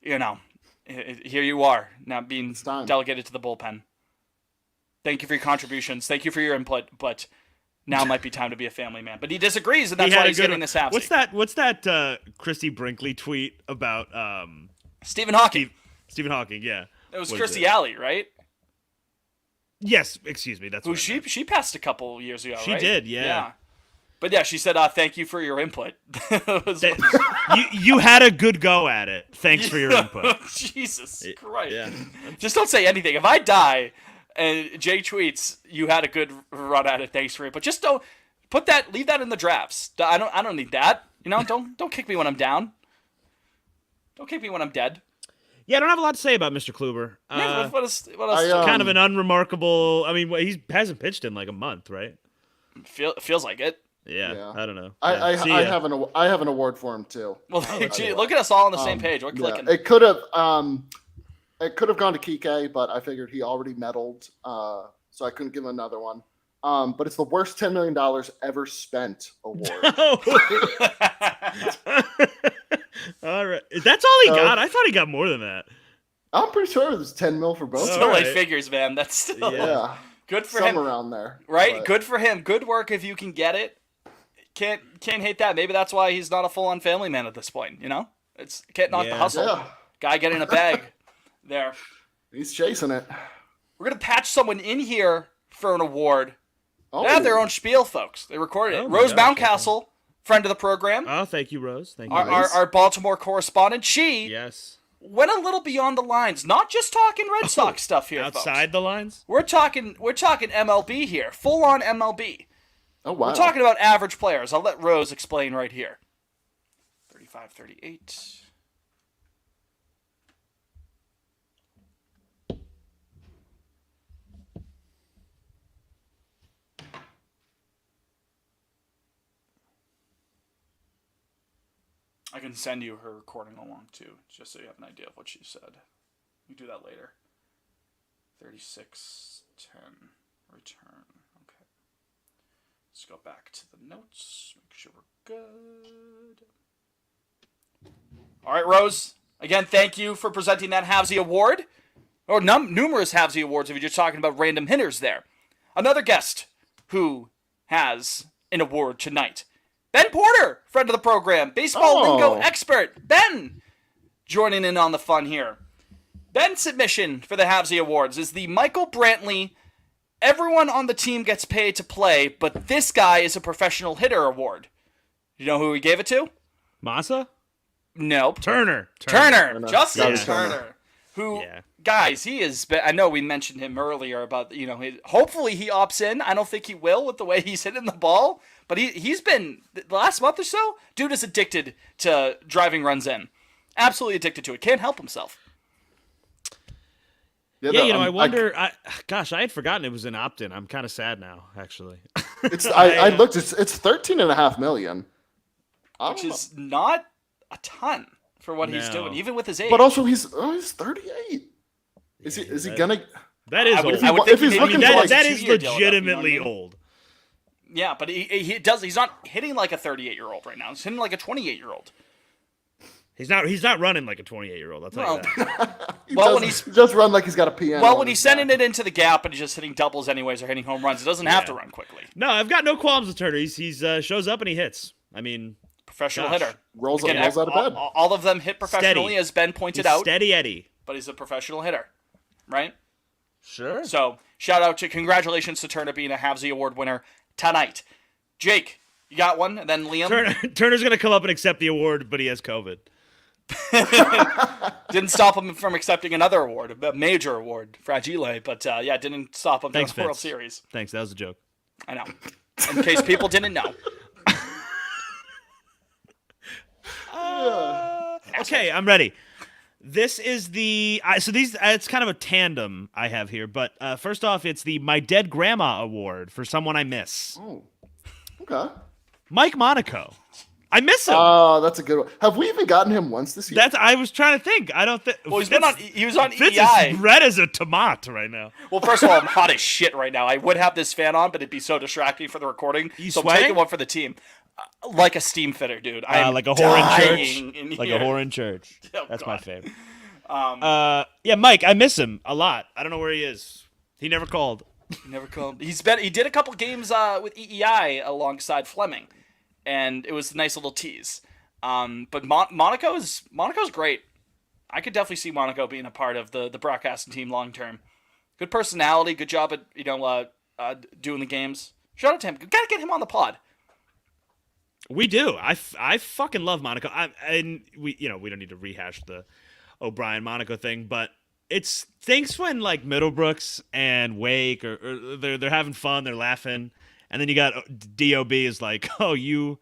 here you are now being delegated to the bullpen. Thank you for your contributions. Thank you for your input, but now might be time to be a family man. But he disagrees, and that's why he's getting this Halfsie. What's that Christy Brinkley tweet about Stephen Hawking? Stephen Hawking, yeah. It was Christy Alley, right? Yes, excuse me. That's who she passed a couple years ago. She right? did, yeah. But yeah, she said, "Thank you for your input." You had a good go at it. Thanks for your input. Jesus Christ! Yeah. Just don't say anything. If I die and Jay tweets, "You had a good run at it. Thanks for it," but just don't leave that in the drafts. I don't need that. Don't kick me when I'm down. Don't kick me when I'm dead. Yeah, I don't have a lot to say about Mr. Kluber. What else? Kind of an unremarkable. I mean, he hasn't pitched in like a month, right? Feels like it. Yeah, I don't know. I have an award for him too. Well, look at us all on the same page. We're clicking. It could have gone to Kike, but I figured he already medaled, so I couldn't give him another one. but it's the worst $10 million ever spent award. All right. That's all he So- got? I thought he got more than that. I'm pretty sure it was 10 mil for both. Still right. eight figures, man. That's still Yeah, good for somewhere him. around there. Right? But- Good for him. Good work if you can get it. Can't hate that. Maybe that's why he's not a full-on family man at this point, you know? Can't knock the Yeah. hustle. Yeah, Guy getting a bag there. he's chasing it. We're going to patch someone in here for an award. Oh, They have their own spiel, folks. They recorded it. Oh my Rose gosh, Mountcastle, friend of the program, Oh, thank you, Rose. Thank you. our Baltimore correspondent. She Yes. went a little beyond the lines. Not just talking Red Sox stuff here, Outside folks. the lines? We're talking MLB here. Full-on MLB. Oh wow. We're talking about average players. I'll let Rose explain right here. 35-38. I can send you her recording along too, just so you have an idea of what she said. You can do that later. 36-10. Return. Okay. Let's go back to the notes. Make sure we're good. All right, Rose. Again, thank you for presenting that Halfsie Award. Or numerous Halfsie Awards if you're just talking about random hitters there. Another guest who has an award tonight. Ben Porter, friend of the program, baseball lingo expert. Ben, joining in on the fun here. Ben's submission for the Halfsie Awards is the Michael Brantley, everyone on the team gets paid to play, but this guy is a professional hitter award. You know who he gave it to? Massa? Nope. Turner. Turner. Justin Yeah. Turner. Who, Yeah. guys, he is, I know we mentioned him earlier about, hopefully he opts in. I don't think he will with the way he's hitting the ball, but he's been, the last month or so, dude is addicted to driving runs in. Absolutely addicted to it. Can't help himself. Yeah, I wonder. I had forgotten it was an opt-in. I'm kind of sad now, actually. I looked. It's $13.5 million, Which is not a ton for what he's No. doing, even with his age. but also he's 38. Is he gonna? That is I would- old. I would if think he's maybe looking he for did like that a is two-year deal with them, you know what I legitimately mean? old. Yeah, but he does. He's not hitting like a 38-year-old right now. He's hitting like a 28-year-old. He's not running like a 28-year-old. I'll tell you that. Well, when he's just run like he's got a piano. Well, on when his he's sending back. it into the gap and he's just hitting doubles anyways or hitting home runs, it doesn't have to Yeah. run quickly. No, I've got no qualms with Turner. He's shows up and he hits. I mean, Professional Gosh. hitter. rolls Again, out of bed. all of them hit professionally, Steady. as Ben pointed he's out, steady Eddie. but he's a professional hitter, right? Sure. So, congratulations to Turner being a Halfsie Award winner tonight. Jake, you got one? And then Liam? Turner's gonna come up and accept the award, but he has COVID. Didn't stop him from accepting another award, a major award, Fragile, but didn't stop him Thanks, from the World Vince. Series. Thanks, that was a joke. I know. In case people didn't know. Okay, I'm ready. This is the it's kind of a tandem I have here, but first off, it's the My Dead Grandma Award for someone I miss. Oh, okay. Mike Monaco. I miss him. Oh, that's a good one. Have we even gotten him once this year? I was trying to think. I don't think. Well, he was on Fitz EI. is red as a tomato right now. Well, first of all, I'm hot as shit right now. I would have this fan on, but it'd be so distracting for the recording. You so I'm sweating? taking one for the team. Like a steam fitter, dude. I'm Like a whore in dying church. in Like here. a whore in church. Oh, That's my God. favorite. Yeah, Mike, I miss him a lot. I don't know where he is. He never called. He never called. He did a couple games with EEI alongside Fleming, and it was a nice little tease. But Monaco's great. I could definitely see Monaco being a part of the broadcasting team long term. Good personality, good job at doing the games. Shout out to him. Gotta get him on the pod. We do. I fucking love Monaco. And we don't need to rehash the O'Brien Monaco thing, but it stinks when like Middlebrooks and Wake or they're having fun, they're laughing, and then you got DOB is like, oh you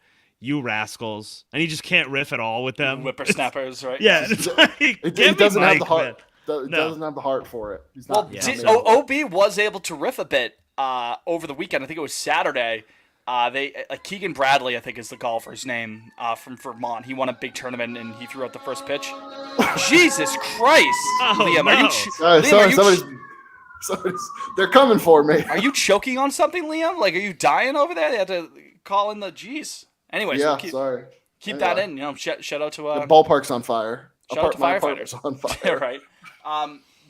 rascals, and he just can't riff at all with them. Whippersnappers, right? Yeah, it's like, He give me doesn't have Mike, the heart. man. He No. doesn't have the heart for it. He's Well, not. Yeah. OB was able to riff a bit over the weekend. I think it was Saturday. Keegan Bradley, I think is the golfer's name, from Vermont. He won a big tournament and he threw out the first pitch. Jesus Christ, Oh, Liam! no. Are you? Sorry, Liam, are you somebody's So they're coming for me. Are you choking on something, Liam? Like, are you dying over there? They had to call in the G's. Anyways, Yeah, we'll sorry. keep that in. Shout out to the ballpark's on fire. shout out to My firefighters. apartment's on fire. Yeah, right.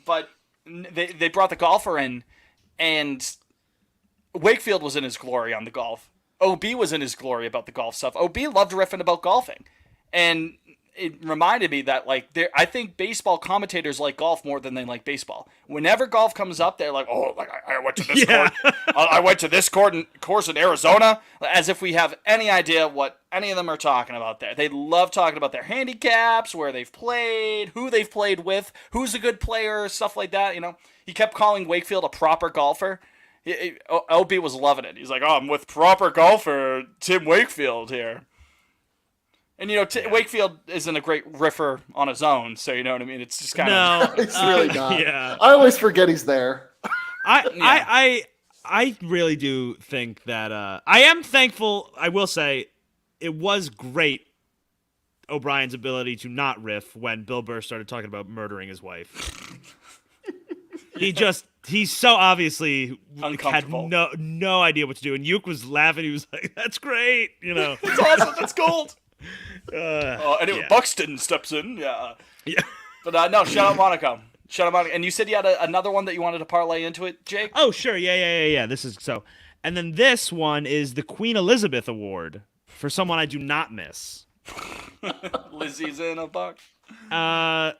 But they brought the golfer in, and Wakefield was in his glory on the golf. OB was in his glory about the golf stuff. OB loved riffing about golfing, and it reminded me that I think baseball commentators like golf more than they like baseball. Whenever golf comes up, they're like, "Oh, like I went to this court. I went to this course in Arizona," as if we have any idea what any of them are talking about there. They love talking about their handicaps, where they've played, who they've played with, who's a good player, stuff like that. He kept calling Wakefield a proper golfer. LB was loving it. He's like, "Oh, I'm with proper golfer Tim Wakefield here." And, Wakefield isn't a great riffer on his own, so you know what I mean? It's just kind of... He's really not. Yeah. I always forget he's there. I really do think that I am thankful. I will say it was great, O'Brien's ability to not riff when Bill Burr started talking about murdering his wife. He's so obviously had no idea what to do. And Uke was laughing. He was like, "That's great." It's awesome. That's gold. Buxton steps in. Yeah. But no, shout out Monaco. And you said you had another one that you wanted to parlay into it, Jake? Oh, sure. Yeah. This is so. And then this one is the Queen Elizabeth Award for someone I do not miss. Lizzie's in a box. I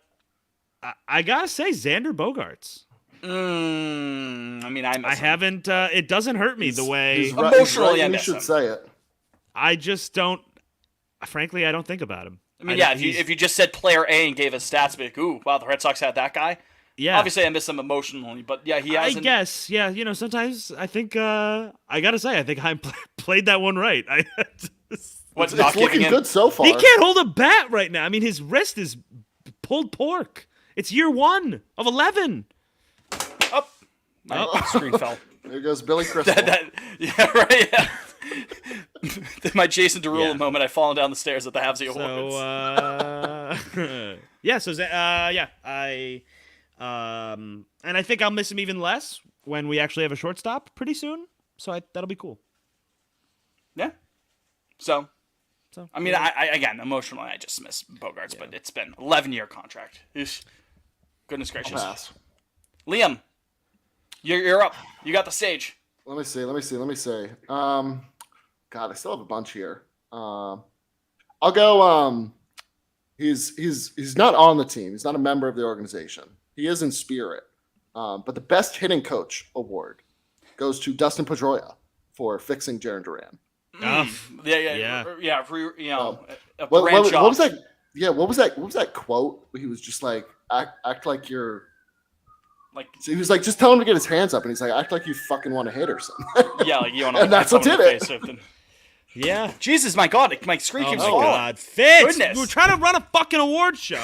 gotta say, Xander Bogaerts. I haven't. It doesn't hurt me the way emotionally. You should say it. I just don't. Frankly, I don't think about him. If you just said player A and gave us stats, be like, "Ooh, wow, the Red Sox had that guy." Yeah. Obviously, I miss him emotionally, but yeah, he hasn't. I guess, yeah. Sometimes I think I gotta say, I think I played that one right. What's it's not looking giving good so far. He can't hold a bat right now. I mean, his wrist is pulled pork. It's year 1 of 11. My screen fell. There goes Billy Crystal. Yeah, right. Yeah. My Jason Derulo moment. I've fallen down the stairs at the Halfsies Awards. And I think I'll miss him even less when we actually have a shortstop pretty soon. So that'll be cool. Yeah. So I mean, I again, emotionally, I just miss Bogaerts, but it's been 11-year contract. Eesh. Goodness gracious. Liam, you're up. You got the stage. Let me see. God, I still have a bunch here. I'll go. He's not on the team. He's not a member of the organization. He is in spirit. But the best hitting coach award goes to Dustin Pedroia for fixing Jarren Duran. Yeah. What was that? Yeah, what was that quote? He was just like, act like you're. Like, so he was like, just tell him to get his hands up, and he's like, act like you fucking want to hit or something. Yeah, like you want to. And that's what did it. Yeah. Jesus, my God, my screen keeps falling. God, Fitz, Goodness. we're trying to run a fucking award show.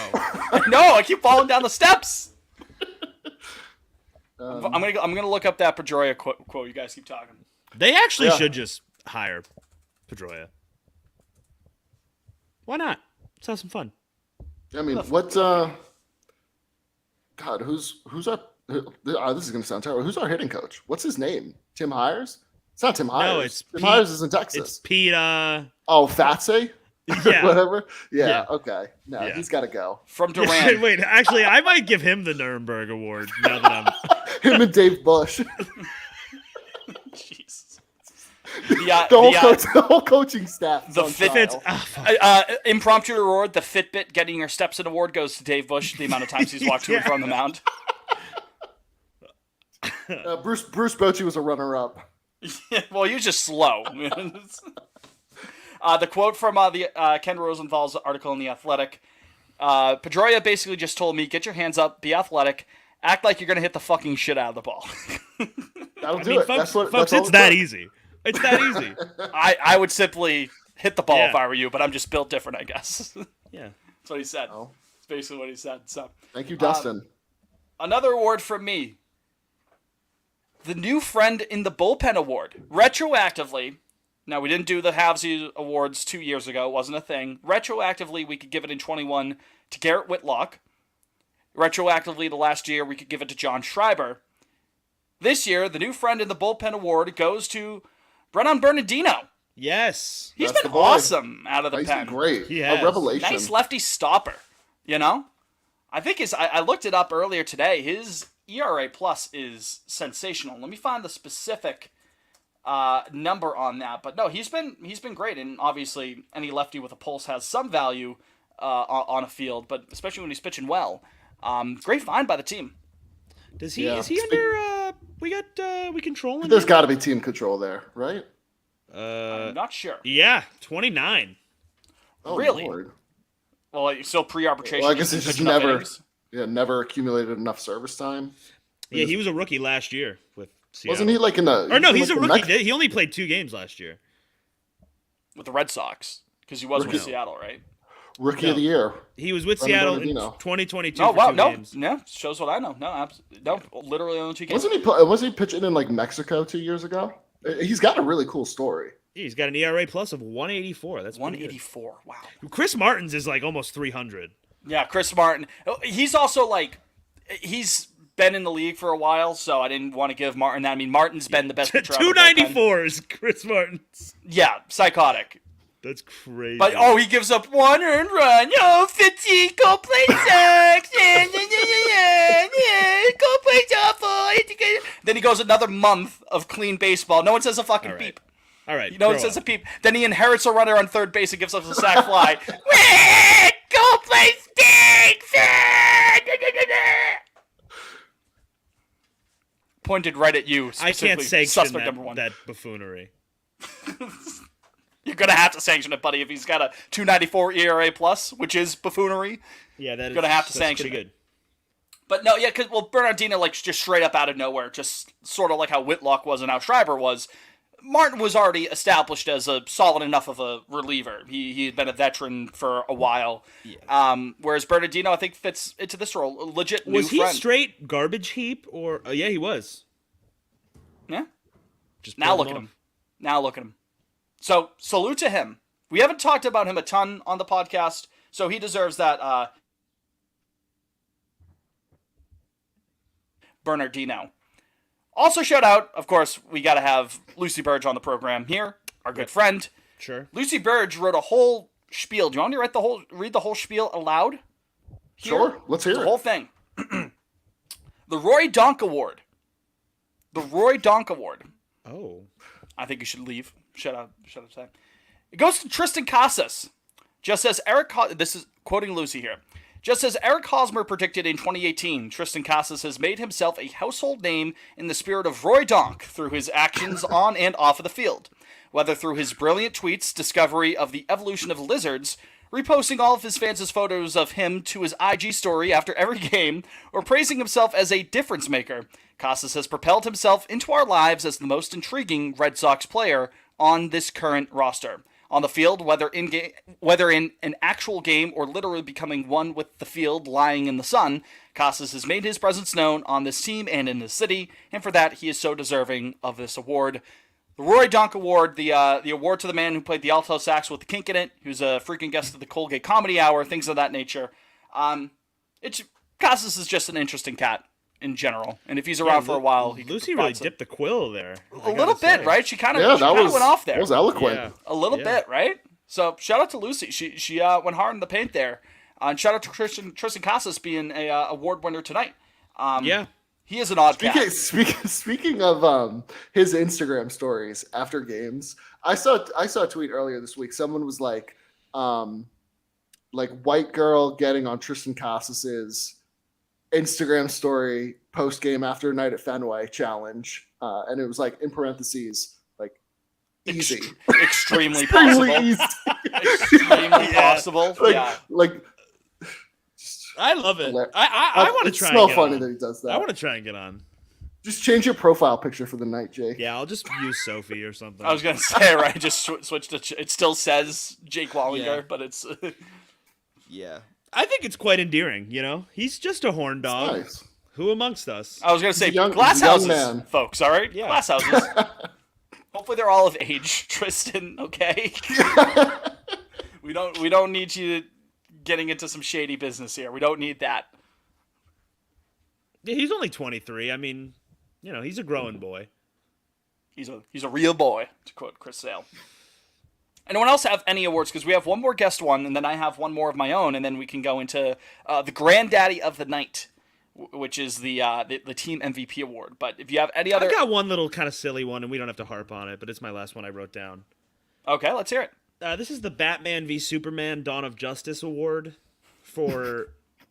No, I keep falling down the steps. I'm gonna look up that Pedroia quote. You guys keep talking. They actually should just hire Pedroia. Why not? Let's have some fun. I mean, what? God, who's our? This is gonna sound terrible. Who's our hitting coach? What's his name? Tim Hires? It's not Tim Hires. No, it's Tim Pete, Hires is in Texas. It's Pete. Oh, Fatsy? Yeah. Whatever. Yeah. Okay. No, he's got to go. From Duran. Wait, actually, I might give him the Nuremberg Award now that I'm. Him and Dave Bush. Jesus. The whole coaching staff. The Fitbit impromptu award, the Fitbit getting your steps in award goes to Dave Bush. The amount of times he's walked to and from the mound. Bruce Bochy was a runner-up. Well, he was just slow. The quote from Ken Rosenthal's article in The Athletic. Pedroia basically just told me, get your hands up, be athletic, act like you're going to hit the fucking shit out of the ball. That'll do it. Folks, that's it's that easy. It's that easy. I would simply hit the ball if I were you, but I'm just built different, I guess. Yeah. That's what he said. Oh. That's basically what he said. So, thank you, Dustin. Another award from me. The New Friend in the Bullpen Award. Retroactively, now we didn't do the Halfsies Awards 2 years ago. It wasn't a thing. Retroactively, we could give it in 21 to Garrett Whitlock. Retroactively, the last year, we could give it to John Schreiber. this year, the new friend in the bullpen award goes to Brennan Bernardino. Yes. He's That's been the boy. awesome out of the He's pen. been great. He A has. revelation. Nice lefty stopper, you know? I think I looked it up earlier today. His ERA plus is sensational. Let me find the specific number on that. But no, he's been great, and obviously any lefty with a pulse has some value on a field, but especially when he's pitching well. Great find by the team. Does he? Yeah. Is he under? We controlling? There's him? got to be team control there, right? I'm not sure. Yeah, 29. Oh, Really? Lord. Well, still pre-arbitration. Well, I guess he's he's just pitching enough never, innings. never accumulated enough service time. Yeah, he was a rookie last year with Seattle. Wasn't he like in the? Or no, he's like a the rookie. He only played 2 games last year. With the Red Sox, because he was with Rookie. Seattle, right? Rookie No. of the year. He was with Brendan Seattle in Bernardino. 2022 No, for wow, 2 no, games. no, shows what I know. No, no, literally only 2 games. Was he pitching in like Mexico 2 years ago? He's got a really cool story. He's got an ERA plus of 184. That's pretty good. 184. Wow. Chris Martin's is like almost 300. Yeah, Chris Martin. He's also like, he's been in the league for a while, so I didn't want to give Martin that. I mean, Martin's been the best pitcher. out of the bullpen. 294 is Chris Martin's. Yeah, psychotic. That's crazy. But he gives up 1 earned run. 15, go play Sox. Go play softball. Then he goes another month of clean baseball. No one says a fucking All right. beep. All right. No one grow says a up. peep. Then he inherits a runner on third base and gives up a sac fly. Go play Stinks! Pointed right at you. I can't specifically, sanction suspect number 1. that buffoonery. You're gonna have to sanction it, buddy. If he's got a 294 ERA plus, which is buffoonery. Yeah, that is Gonna have to that's sanction pretty it. good. But no, yeah, because Bernardino like just straight up out of nowhere, just sort of like how Whitlock was and how Schreiber was. Martin was already established as a solid enough of a reliever. He had been a veteran for a while. Yeah. Whereas Bernardino, I think, fits into this role. A legit new Was he friend. straight garbage heap or? Yeah, he was. Yeah. Just Now pulled look at off. him. Now look at him. So salute to him. We haven't talked about him a ton on the podcast, so he deserves that. Bernardino. Also, shout out, of course, we got to have Lucy Burge on the program here, our good friend. Sure. Lucy Burge wrote a whole spiel. Do you want me to read the whole spiel aloud? Here? Sure, let's hear The it. whole thing. The Roy Donk Award. The Roy Donk Award. Oh. I think you should leave. Shut up, Sam. It goes to Tristan Casas. Just as this is quoting Lucy here. Just as Eric Hosmer predicted in 2018, Tristan Casas has made himself a household name in the spirit of Roy Donk through his actions on and off of the field. Whether through his brilliant tweets, discovery of the evolution of lizards, reposting all of his fans' photos of him to his IG story after every game, or praising himself as a difference maker, Casas has propelled himself into our lives as the most intriguing Red Sox player on this current roster. On the field, whether in an actual game or literally becoming one with the field lying in the sun, Casas has made his presence known on this team and in this city, and for that he is so deserving of this award. The Roy Donk Award, the award to the man who played the alto sax with the kink in it, who's a freaking guest of the Colgate Comedy Hour, things of that nature. Casas is just an interesting cat in general, and if he's around for a while, he Lucy could really provide some- dipped the quill there. a little bit, right? She kind of Yeah, that went off there. That was eloquent. Yeah. A little Yeah. bit, right? So shout out to Lucy. She went hard in the paint there. And shout out to Tristan Casas being a award winner tonight. Yeah. He is an odd cat. Speaking of his Instagram stories after games, I saw a tweet earlier this week. Someone was like white girl getting on Tristan Casas's Instagram story post game after a night at Fenway challenge, and it was like in parentheses like easy, Extremely possible. easy. Extremely possible. Yeah. Like I love it. Hilarious. I want to try. It's so and get funny on. that he does that. I want to try and get on. Just change your profile picture for the night, Jake. Yeah, I'll just use Sophie or something. I was gonna say, right, just switch to. It still says Jake Wallinger, Yeah. but it's Yeah. I think it's quite endearing, you know? He's just a horn dog. Nice. Who amongst us? I was gonna say He's a young- glass he's a young houses, man. folks. All right, Yeah. glass houses. Hopefully they're all of age, Tristan. Okay. we don't need you getting into some shady business here. We don't need that. Yeah, he's only 23. I mean, he's a growing boy. He's a real boy, to quote Chris Sale. Anyone else have any awards? Because we have one more guest one, and then I have one more of my own, and then we can go into the granddaddy of the night, which is the team MVP award. But if you have any other... I've got one little kind of silly one, and we don't have to harp on it, but it's my last one I wrote down. Okay, let's hear it. This is the Batman v Superman Dawn of Justice Award for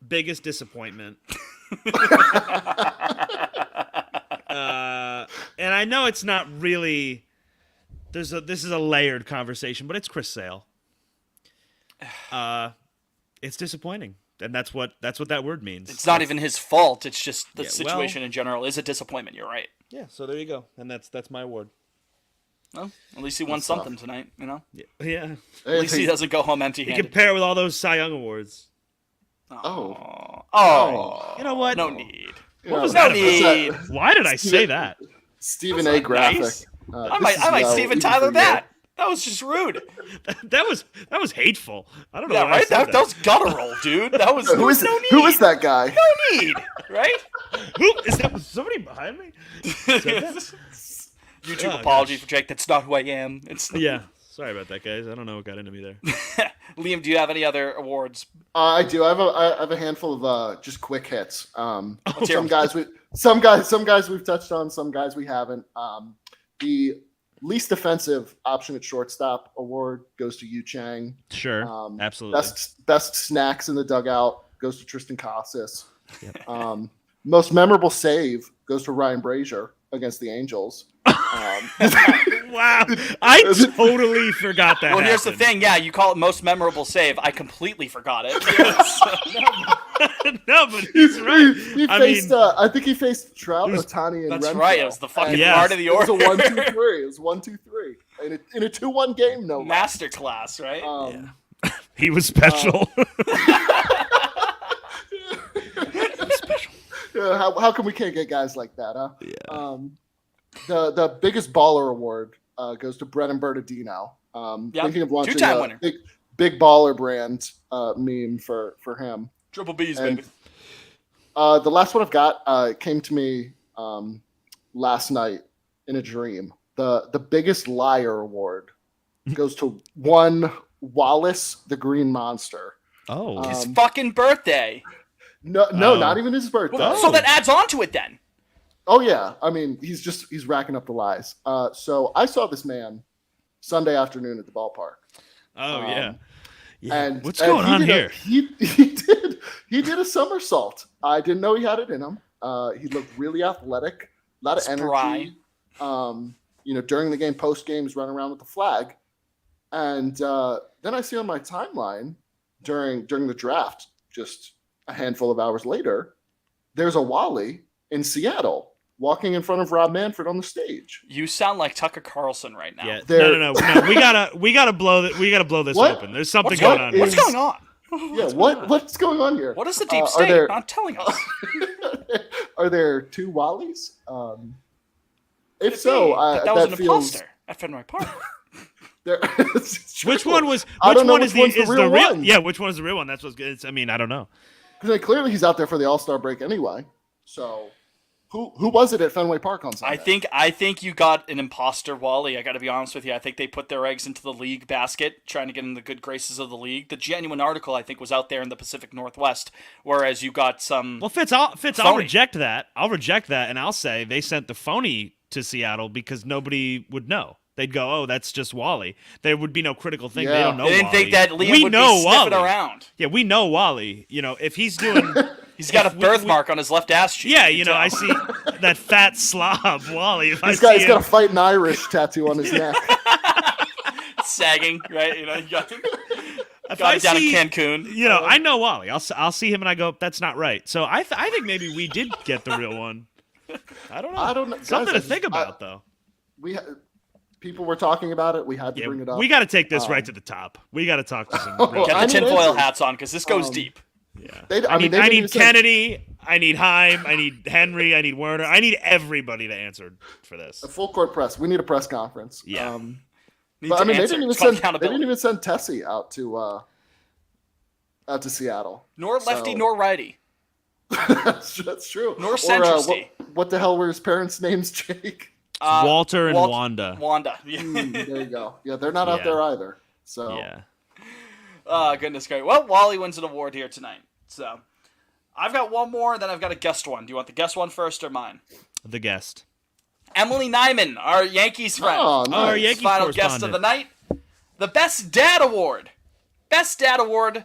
biggest disappointment. And I know it's not really... This is a layered conversation, but it's Chris Sale. It's disappointing, and that's what that word means. It's not even his fault. It's just the situation in general is a disappointment. You're right. Yeah. So there you go, and that's my award. Well, at least he won something tonight. Yeah. At least he doesn't go home You empty-handed. compare it with all those Cy Young awards. Oh. You know what? No need. What was No that need. about? Why did I say that? Stephen A. graphic. Nice. I might Steven Tyler that. That was just rude. That was hateful. I don't know. Yeah, why I right. said That was guttural, dude. That was Who is no need. who is that guy? No need, right? Who is that? Was somebody behind me? YouTube apology for Jake. That's not who I am. It's Yeah. Sorry about that, guys. I don't know what got into me there. Liam, do you have any other awards? I do. I have a handful of just quick hits. Let's hear Some 'em. guys we've touched on. Some guys we haven't. The least offensive option at shortstop award goes to Yu Chang. Sure. Absolutely. Best snacks in the dugout goes to Tristan Casas. Yep. Most memorable save goes to Ryan Brazier against the Angels. Wow. I totally forgot that. Well, here's the happened. thing. Yeah, you call it most memorable save. I completely forgot it. No, but he's right. I think he faced Trout, Otani, and That's Renfroe. right. It was the fucking Yes. part of the order. It was a 1-2-3. It was 1-2-3 in a 2-1 game. No less. Masterclass, right? He was special. How come we can't get guys like that, huh? Yeah. The biggest baller award goes to Brennan Bernardino. Thinking of launching two-time a winner. big baller brand meme for him. Triple B's, And, baby. the last one I've got came to me last night in a dream. The biggest liar award goes to one Wallace the Green Monster. Oh. His fucking birthday. No, not even his birthday. Well, so that adds on to it then. Oh yeah, I mean he's racking up the lies. So I saw this man Sunday afternoon at the ballpark. Oh yeah. And what's going on here? He did a somersault. I didn't know he had it in him. He looked really athletic, a lot of Spry. energy. During the game, post game, he's running around with the flag, and then I see on my timeline during the draft, just a handful of hours later, there's a Wally in Seattle walking in front of Rob Manfred on the stage. You sound like Tucker Carlson right now. Yeah. No. We gotta blow this What? open. There's something What's going on. What's is- going on? Yeah, what's going on here? What is the deep Are state there- not telling us? Are there two Wallies? If so, that was an feels imposter at Fenway Park. there. Which one was? I Which don't know one which is the one's the real real? one. Yeah, which one is the real one? That's what's good. I mean, I don't know. Because clearly he's out there for the All-Star break anyway. So, who was it at Fenway Park on Sunday? I think you got an imposter, Wally. I got to be honest with you. I think they put their eggs into the league basket, trying to get in the good graces of the league. The genuine article, I think, was out there in the Pacific Northwest, whereas you got some. Well, Fitz, I'll Phony. reject that. I'll reject that, and I'll say they sent the phony to Seattle because nobody would know. They'd go, oh, that's just Wally. There would be no critical thing. They Yeah. don't know. They didn't Wally. think that Liam we would know be sniffing Wally. around. Yeah, we know Wally. If he's doing. He's got a birthmark on his left ass cheek. Yeah, you can I tell. see that fat slob Wally. If He's I got see a him, fighting Irish tattoo on his neck. sagging, right? You got if got I it down see, in Cancun. I know Wally. I'll see him and I go, that's not right. So I think maybe we did get the real one. I don't know. I don't know. Something Guys, to think about, though. People were talking about it. We had to bring it up. We got to take this right to the top. We got to talk to some. Real Get the I need tinfoil answers. hats on because this goes deep. Yeah. I need didn't even say- Kennedy. I need Heim. I need Henry. I need Werner. I need everybody to answer for this. a full court press. We need a press conference. Yeah. Need But to I mean, answer. they It's called didn't accountability. even send Tessie out to Seattle. Nor lefty So- nor righty. That's true. Nor centristy. what the hell were his parents' names, Jake? Walter and Wanda. Wanda. There you go. Yeah, they're not out there either. So Yeah. Oh, goodness great. Well, Wally wins an award here tonight. So I've got one more, then I've got a guest one. Do you want the guest one first or mine? The guest. Emily Nyman, our Yankees friend. Oh, nice. Our Yankees Final guest of the night. The Best Dad Award. Best Dad Award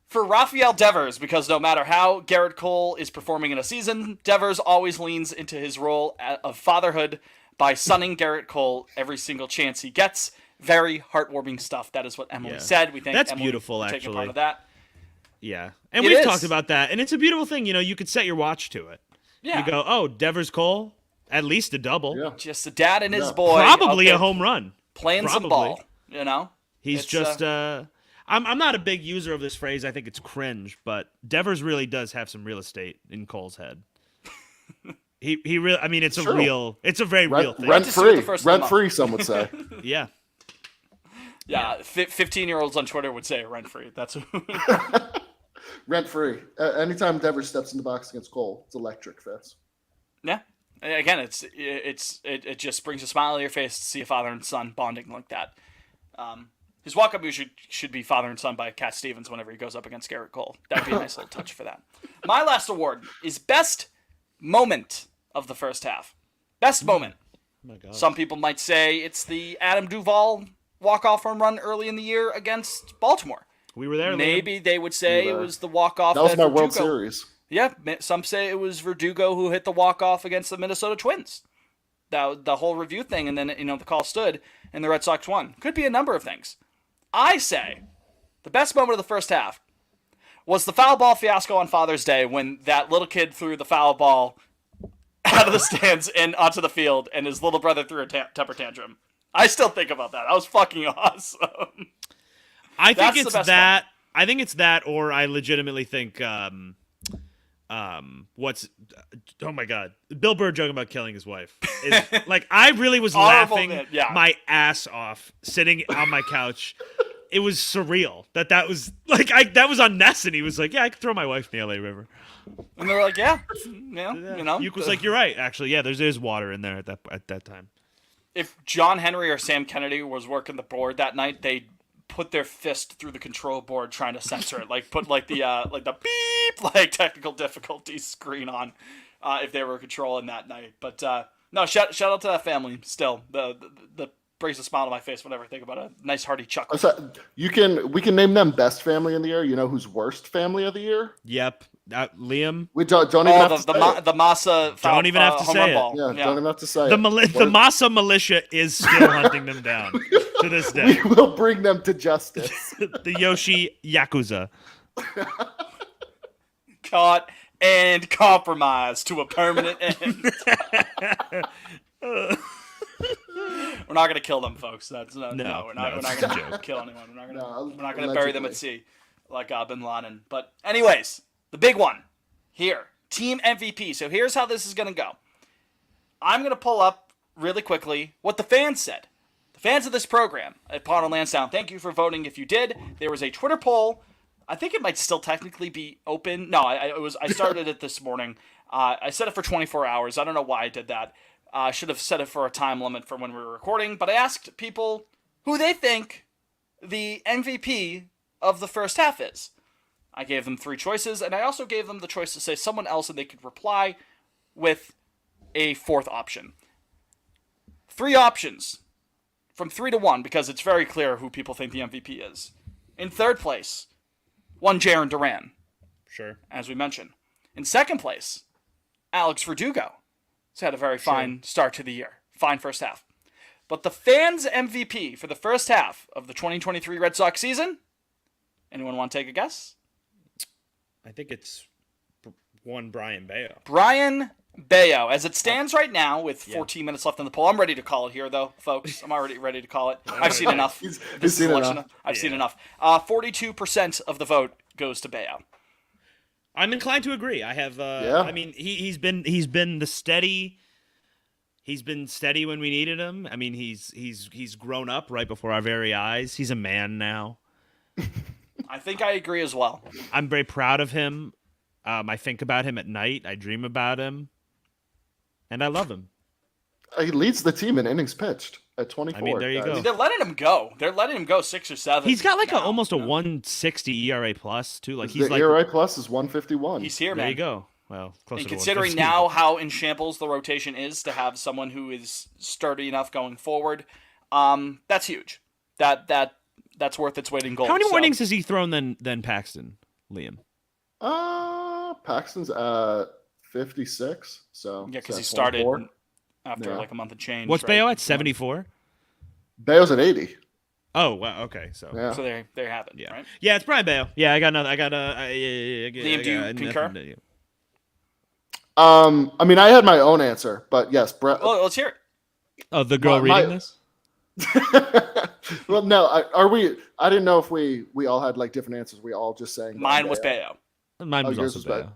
for Rafael Devers, because no matter how Garrett Cole is performing in a season, Devers always leans into his role of fatherhood by sunning Garrett Cole every single chance he gets. Very heartwarming stuff. That is what Emily said. We think that's Emily beautiful, taking actually. part of that. Yeah. And It we've is. talked about that. And it's a beautiful thing. You know, you could set your watch to it. Yeah. You go, oh, Devers Cole, at least a double. Yeah. Just a dad and his Yeah. boy. Probably out there a home run. playing some ball. You know? He's It's, just I'm not a big user of this phrase. I think it's cringe, but Devers really does have some real estate in Cole's head. he really, I mean, it's a very real thing. Rent Just do it the free. first Rent month. free, some would say. Yeah. Yeah, 15-year-olds on Twitter would say rent free. That's Rent free. Anytime Devers steps in the box against Cole, it's electric, Fitz. yeah. Again, it just brings a smile to your face to see a father and son bonding like that. His walk-up music should be Father and Son by Cat Stevens whenever he goes up against Garrett Cole. That'd be a nice little touch for that. My last award is Best Moment of the First Half. Best Moment. Oh my God. Some people might say it's the Adam Duvall walk-off home run early in the year against Baltimore. We were there. Maybe they would say it was the walk-off. That was my World Verdugo- Series. Yeah, some say it was Verdugo who hit the walk-off against the Minnesota Twins. The whole review thing, and then the call stood, and the Red Sox won. Could be a number of things. I say the best moment of the first half was the foul ball fiasco on Father's Day when that little kid threw the foul ball out of the stands and onto the field, and his little brother threw a temper tantrum. I still think about that. That was fucking awesome. I think That's the it's best that. I think it's that, or I legitimately think, what's, oh my God, Bill Burr joking about killing his wife. Is, like, I really was Horrible, laughing man. Yeah. my ass off sitting on my couch. It was surreal that was like that was on Ness, and he was like, "Yeah, I could throw my wife in the LA River." And they were like, yeah. Uke was like, "You're right, actually. Yeah, there's water in there at that time." If John Henry or Sam Kennedy was working the board that night, they'd put their fist through the control board trying to censor it, like put like the beep technical difficulties screen on if they were controlling that night. But no, shout out to that family. Still, the brings a smile to my face whenever I think about a nice hearty chuckle. So we can name them best family of the year. You know who's worst family of the year? Yep, Liam. We don't even have to say it. The Massa foul, Don't even have to home say run it. ball. Yeah, don't even have to say The it. the Massa militia is still hunting them down to this day. We will bring them to justice. The Yoshi Yakuza. Caught and compromised to a permanent end. We're not gonna kill them, folks. That's no, we're not it's gonna a joke. kill anyone. We're No, not gonna bury them allegedly. at sea like Bin Laden. But anyways, the big one here, team MVP. So here's how this is gonna go. I'm gonna pull up really quickly what the fans said. The fans of this program at Potter Lansdowne. Thank you for voting. If you did, there was a Twitter poll. I think it might still technically be open. No, I started it this morning. I set it for 24 hours. I don't know why I did that. I should have set it for a time limit for when we were recording. But I asked people who they think the MVP of the first half is. I gave them 3 choices, and I also gave them the choice to say someone else, and they could reply with a 4th option. 3 options, from 3 to 1, because it's very clear who people think the MVP is. In 3rd place, one Jaron Duran, Sure. as we mentioned. In 2nd place, Alex Verdugo. He's had a very fine start to the year. Fine first half. But the fans' MVP for the first half of the 2023 Red Sox season? Anyone want to take a guess? I think it's one Brian Bayo. Brian Bayo. As it stands right now, with 14 minutes left in the poll, I'm ready to call it here, though, folks. I'm already ready to call it. I've seen enough. He's This seen election. enough. I've seen enough. 42% of the vote goes to Bayo. I'm inclined to agree. I have. Yeah. I mean, he's been the steady. He's been steady when we needed him. I mean, he's grown up right before our very eyes. He's a man now. I think I agree as well. I'm very proud of him. I think about him at night. I dream about him. and I love him. He leads the team in innings pitched at 24. I mean, there you guys. go. I mean, they're letting him go. They're letting him go 6 or 7. He's got like now, almost a you know? 160 ERA plus too. Like The he's like ERA plus is 151. He's here, there man. you go. Well, closer And to considering 150. now how in shambles the rotation is, to have someone who is sturdy enough going forward, that's huge. That's worth its weight in gold. How many more So, innings has he thrown than Paxton, Liam? Paxton's at 56. So Yeah, because he that's started 24. after Yeah. like a month of change. What's right? Bayo at? 74. Bayo's at 80. Oh wow. Okay. So Yeah. So there you have it. yeah, Right? yeah. It's Brian Bayo. Yeah, I got nothing. Liam, do you concur? I mean, I had my own answer, but yes, Brett. Well, let's hear it. Oh, the girl My- reading this. Well, no. Are we? I didn't know if we all had like different answers. We all just saying Mine was Bayo. Mine was yours also was Bayo.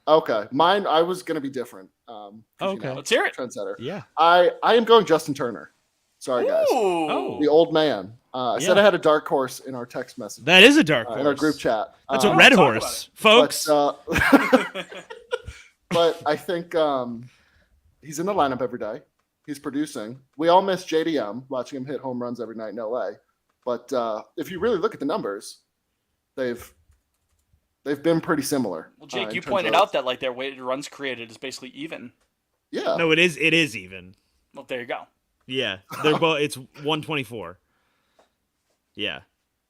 Okay, mine. I was gonna be different. 'Cause, Okay. Let's hear it. trendsetter. Yeah. I am going Justin Turner. Sorry, guys. Ooh. Oh. The old man. I said Yeah. I had a dark horse in our text message That is a dark horse. in our group chat. That's a Oh, red talk about horse, it. folks. But I think he's in the lineup every day. He's producing. We all miss JDM, watching him hit home runs every night in LA. But if you really look at the numbers, they've been pretty similar. Well, Jake, in you terms pointed of- out that like their weighted runs created is basically even. Yeah. No, it is even. Well, there you go. Yeah, they're both. It's 124. Yeah,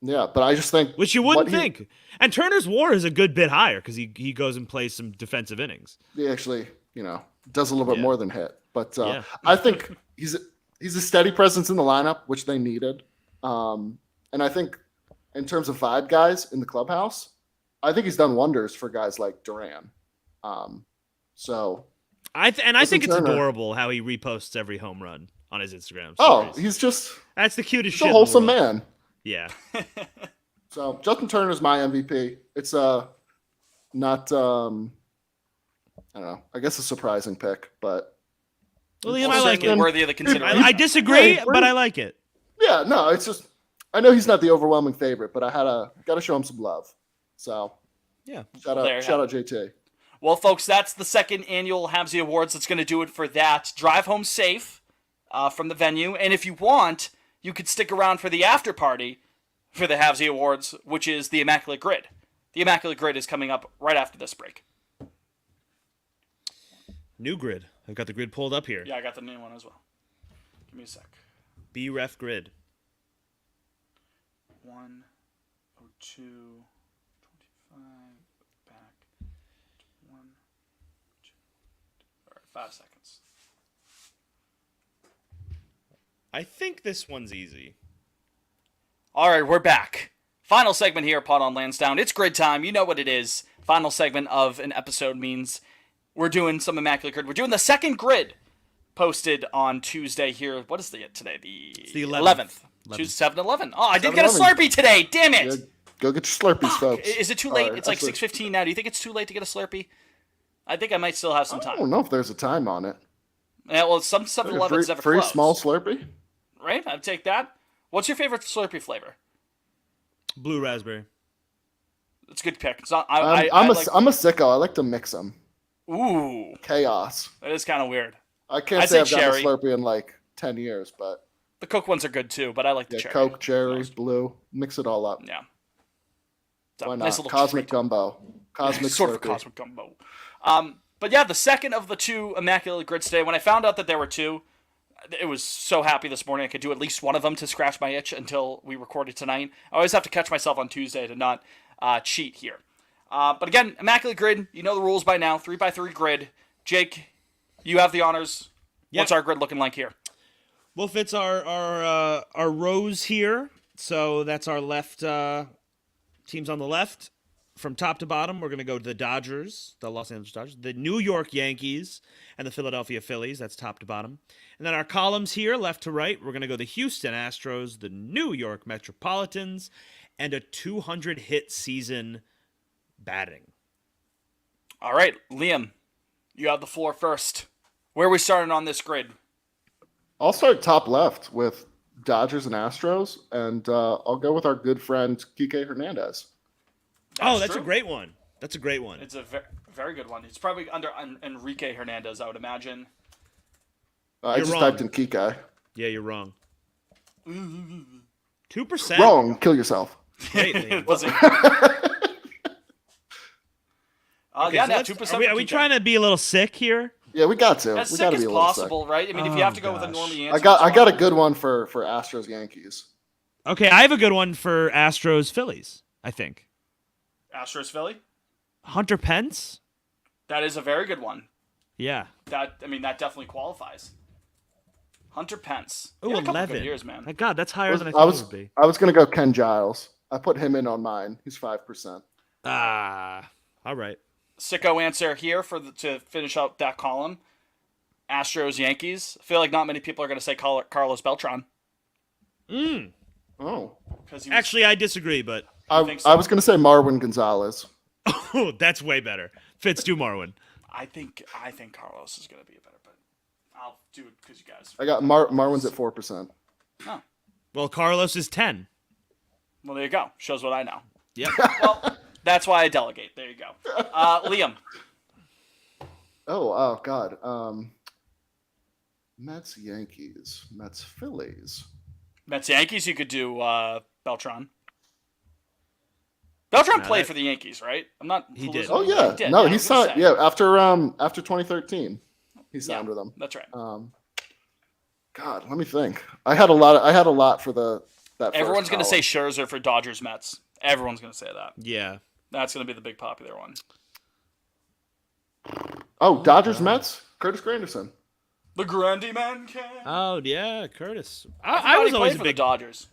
Yeah, but I just think which you wouldn't what he- think. And Turner's WAR is a good bit higher because he goes and plays some defensive innings. He actually, does a little bit Yeah. more than hit. But Yeah. I think he's a steady presence in the lineup, which they needed. And I think in terms of vibe guys in the clubhouse, I think he's done wonders for guys like Duran. So I think Justin it's Turner. adorable how he reposts every home run on his Instagram oh, stories. That's the cutest he's shit. a in the wholesome world. man. Yeah. So Justin Turner's my MVP. It's not I don't know. I guess a surprising pick, but Well, Liam, Well, I like certainly it. worthy of the consideration. I disagree, Hey, but I like it. yeah, no, it's just I know he's not the overwhelming favorite, but I got to show him some love. So Yeah. shout There you out have JT. Well, folks, that's the second annual Halfsies Awards. That's going to do it for that. Drive home safe from the venue. And if you want, you could stick around for the after party for the Halfsies Awards, which is the Immaculate Grid. The Immaculate Grid is coming up right after this break. New grid. I've got the grid pulled up here. Yeah, I got the new one as well. Give me a sec. BREF grid. 1, 02, 25, back, 1, 2. All right, 5 seconds. I think this one's easy. All right, we're back. Final segment here, Pot on Lansdowne. It's grid time. You know what it is. Final segment of an episode means we're doing some Immaculate Grid. We're doing the second grid posted on Tuesday here. What is the today? It's the 11th. 11th. Tuesday, 7-11. Oh, I didn't get a 7-11. Slurpee today. Damn it. Yeah, go get your Slurpees, folks. Is it too All late? right, It's like actually, 6:15 now. Do you think it's too late to get a Slurpee? I think I might still have some I time. don't know if there's a time on it. Yeah, well, some Like 7-Elevens never free close. small Slurpee. Right? I'd take that. What's your favorite Slurpee flavor? Blue raspberry. It's a good pick. It's not, I'm a sicko. I like to mix them. Ooh, Chaos. that is kind of weird. I can't I'd say I've say gotten a cherry. Slurpee in like 10 years, but The Coke ones are good too, but I like the yeah, cherry. Coke, cherry, blue, mix it all up. Yeah. So, Why not? nice little Cosmic treat. gumbo. Cosmic sort of Slurpee. cosmic gumbo. But yeah, the second of the two Immaculate Grids today. When I found out that there were two, it was so happy this morning I could do at least one of them to scratch my itch until we recorded tonight. I always have to catch myself on Tuesday to not cheat here. But again, Immaculate Grid, you know the rules by now. 3x3 grid. Jake, you have the honors. Yep. What's our grid looking like here? Well, fits our rows here. So that's our left teams on the left. From top to bottom, we're going to go to the Dodgers, the Los Angeles Dodgers, the New York Yankees, and the Philadelphia Phillies. That's top to bottom. And then our columns here, left to right, we're going to go the Houston Astros, the New York Metropolitans, and a 200-hit season batting. All right, Liam, you have the floor first. Where are we starting on this grid? I'll start top left with Dodgers and Astros, and I'll go with our good friend Kike Hernandez. That's true. a great one. That's a great one. It's a very good one. It's probably under Enrique Hernandez, I would imagine. I You're just wrong. typed in Kike. Yeah, you're wrong. 2%. Wrong. Kill yourself. Wait, Liam. Was it? Okay, yeah, so now let's- 2%. Are we trying to be a little sick here? Yeah, we got to. as We sick got to as be a little sick. possible, right? I mean, if you have to go with a gosh. normie I answer, got it's a fine. good one for Astros Yankees. Okay, I have a good one for Astros Phillies, I think. Astros Philly. Hunter Pence? That is a very good one. Yeah. That definitely qualifies. Hunter Pence. Oh, Yeah, a couple 11. good years, man. My God, that's higher than I I thought was it would be. I was gonna go Ken Giles. I put him in on mine. He's 5%. Ah, all right. Sicko answer here to finish out that column. Astros Yankees. I feel like not many people are going to say Carlos Beltran Oh, because Actually, I disagree, but think so? I was gonna say Marwin Gonzalez. oh, that's way better. Fitz do Marwin. I think Carlos is going to be a better, but I'll do it because you guys. I got Marwin's at 4%. Oh, Well, Carlos is 10. well, there you go. Shows what I know. Yep. Well, that's why I delegate. There you go. Liam. Oh God. Mets Yankees. Mets Phillies. Mets Yankees. You could do Beltran. Beltran played for the Yankees, right? I'm not. He did. Oh yeah. He did, No, yeah, I he was gonna signed. say. Yeah, after 2013, he signed with them. That's right. God, let me think. I had a lot for that. Everyone's going to say Scherzer for Dodgers Mets. Everyone's going to say that. Yeah. That's going to be the big popular one. Oh, Dodgers Mets. Curtis Granderson. The Grandy Man can. Oh, yeah, Curtis. I I was played always for a the big Dodgers.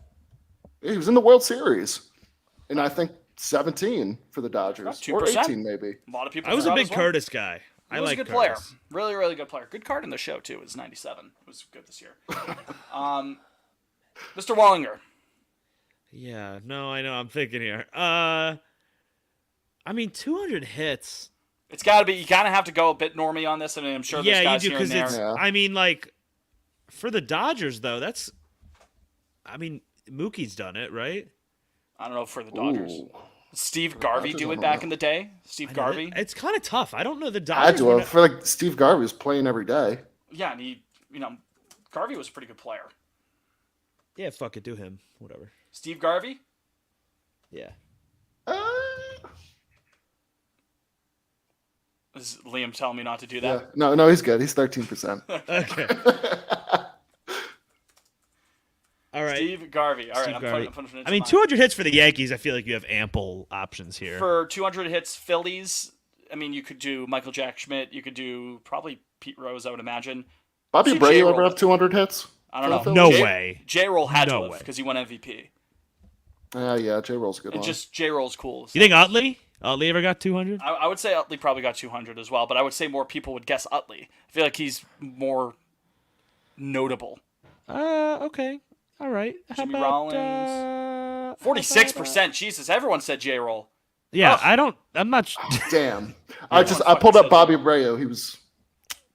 He was in the World Series, and I think 17 for the Dodgers, About or 2%. 18 maybe. A lot of people. I was a forgot big as well. Curtis guy. He I was like a good Curtis. player. Really, really good player. Good card in the show too. It was 97. It was good this year. Mr. Wallinger. Yeah, no, I know. I'm thinking here. I mean, 200 hits. It's got to be. You kind of have to go a bit normie on this. I mean, I'm sure there's Yeah, you guys do here and because there. it's. Yeah. I mean, like, for the Dodgers though, that's. I mean, Mookie's done it, right? I don't know for the Dodgers. Ooh. Steve Garvey Dodgers, do I it don't back know. in the day. Steve Garvey. It's kind of tough. I don't know the Had Dodgers. to were have. not- For like Steve Garvey was playing every day. Yeah, and Garvey was a pretty good player. Yeah, fuck it, do him. Whatever. Steve Garvey. Yeah. Is Liam telling me not to do Yeah. that? No, he's good. He's 13%. Okay. All right. Steve Garvey. All right, Steve I'm Garvey. putting it into I mean, mine. 200 hits for the Yankees. I feel like you have ample options here. For 200 hits, Phillies. I mean, you could do Michael Jack Schmidt. You could do probably Pete Rose, I would imagine. Bobby See Abreu J-Roll. ever have 200 hits? I don't know. For the No Phillies? way. J-Roll had No to have way. because he won MVP. Yeah, J Roll's a good And one. just J-Roll's cool. You think Utley? Utley ever got 200? I would say Utley probably got 200 as well, but I would say more people would guess Utley. I feel like he's more notable. Okay. All right. How Jimmy about, Rollins. how 46%. Jesus, everyone said J-Roll. Yeah, Ugh. I'm not. Damn. Yeah, I fucking pulled up says Bobby Abreu. He was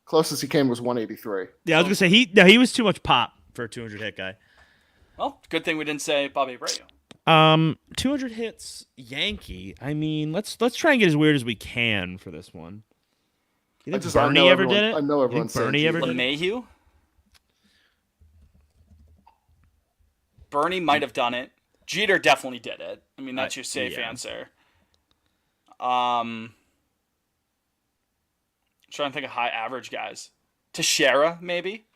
closest he came was 183. Yeah, I was gonna say he was too much pop for a 200 hit guy. Well, good thing we didn't say Bobby Abreu. 200 hits Yankee. I mean, let's try and get as weird as we can for this one. You think I Bernie know ever everyone- did it? I know You everyone's think saying Bernie ever G. did it? LeMahieu? Bernie might have done it. Jeter definitely did it. I mean, that's your safe yeah. answer. Trying to think of high average guys. Teixeira, maybe?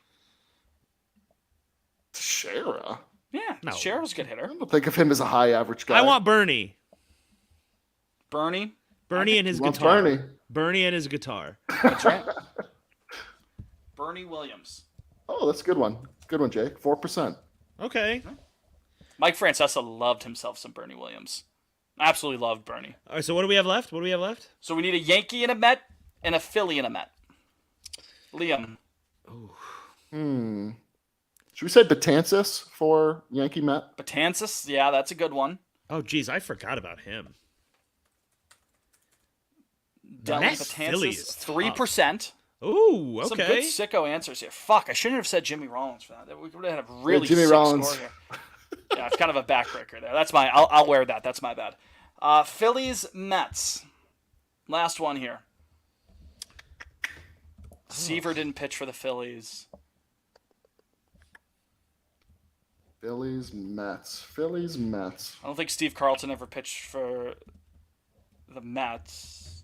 Shara. Yeah, No. Teixeira was a good I hitter. don't think of him as a high average guy. I want Bernie. Bernie? Bernie and his He wants guitar. Bernie. Bernie and his guitar. That's right. Bernie Williams. Oh, that's a good one. Good one, Jake. 4%. Okay. Mike Francesa loved himself some Bernie Williams. Absolutely loved Bernie. All right. So what do we have left? So we need a Yankee and a Met and a Philly and a Met. Liam. Should we say Betances for Yankee Met? Betances. Yeah, that's a good one. Oh, geez, I forgot about him. Deli Met Philly is Betances. tough. 3%. Ooh, Some good okay. sicko answers here. Fuck, I shouldn't have said Jimmy Rollins for that. We would have had a really Jimmy sick Rollins. score here. Yeah, it's kind of a backbreaker there. That's my. I'll wear that. That's my bad. Phillies Mets. Last one here. Seaver didn't pitch for the Phillies. Phillies, Mets. Phillies, Mets. I don't think Steve Carlton ever pitched for the Mets.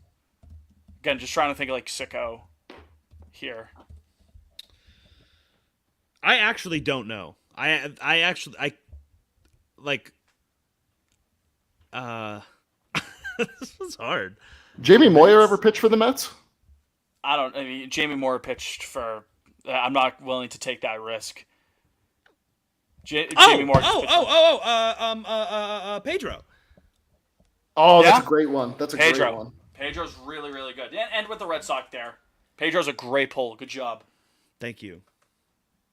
Again, just trying to think of like sicko here. I actually don't know. I like this was hard. Jamie Moyer ever pitched for the Mets? I mean, Jamie Moore pitched for. I'm not willing to take that risk. Jamie Moore. Pedro. Oh, that's Yeah? a great one. That's a great one. Pedro's really, really good. And with the Red Sox there. Pedro's a great pull. Good job. Thank you.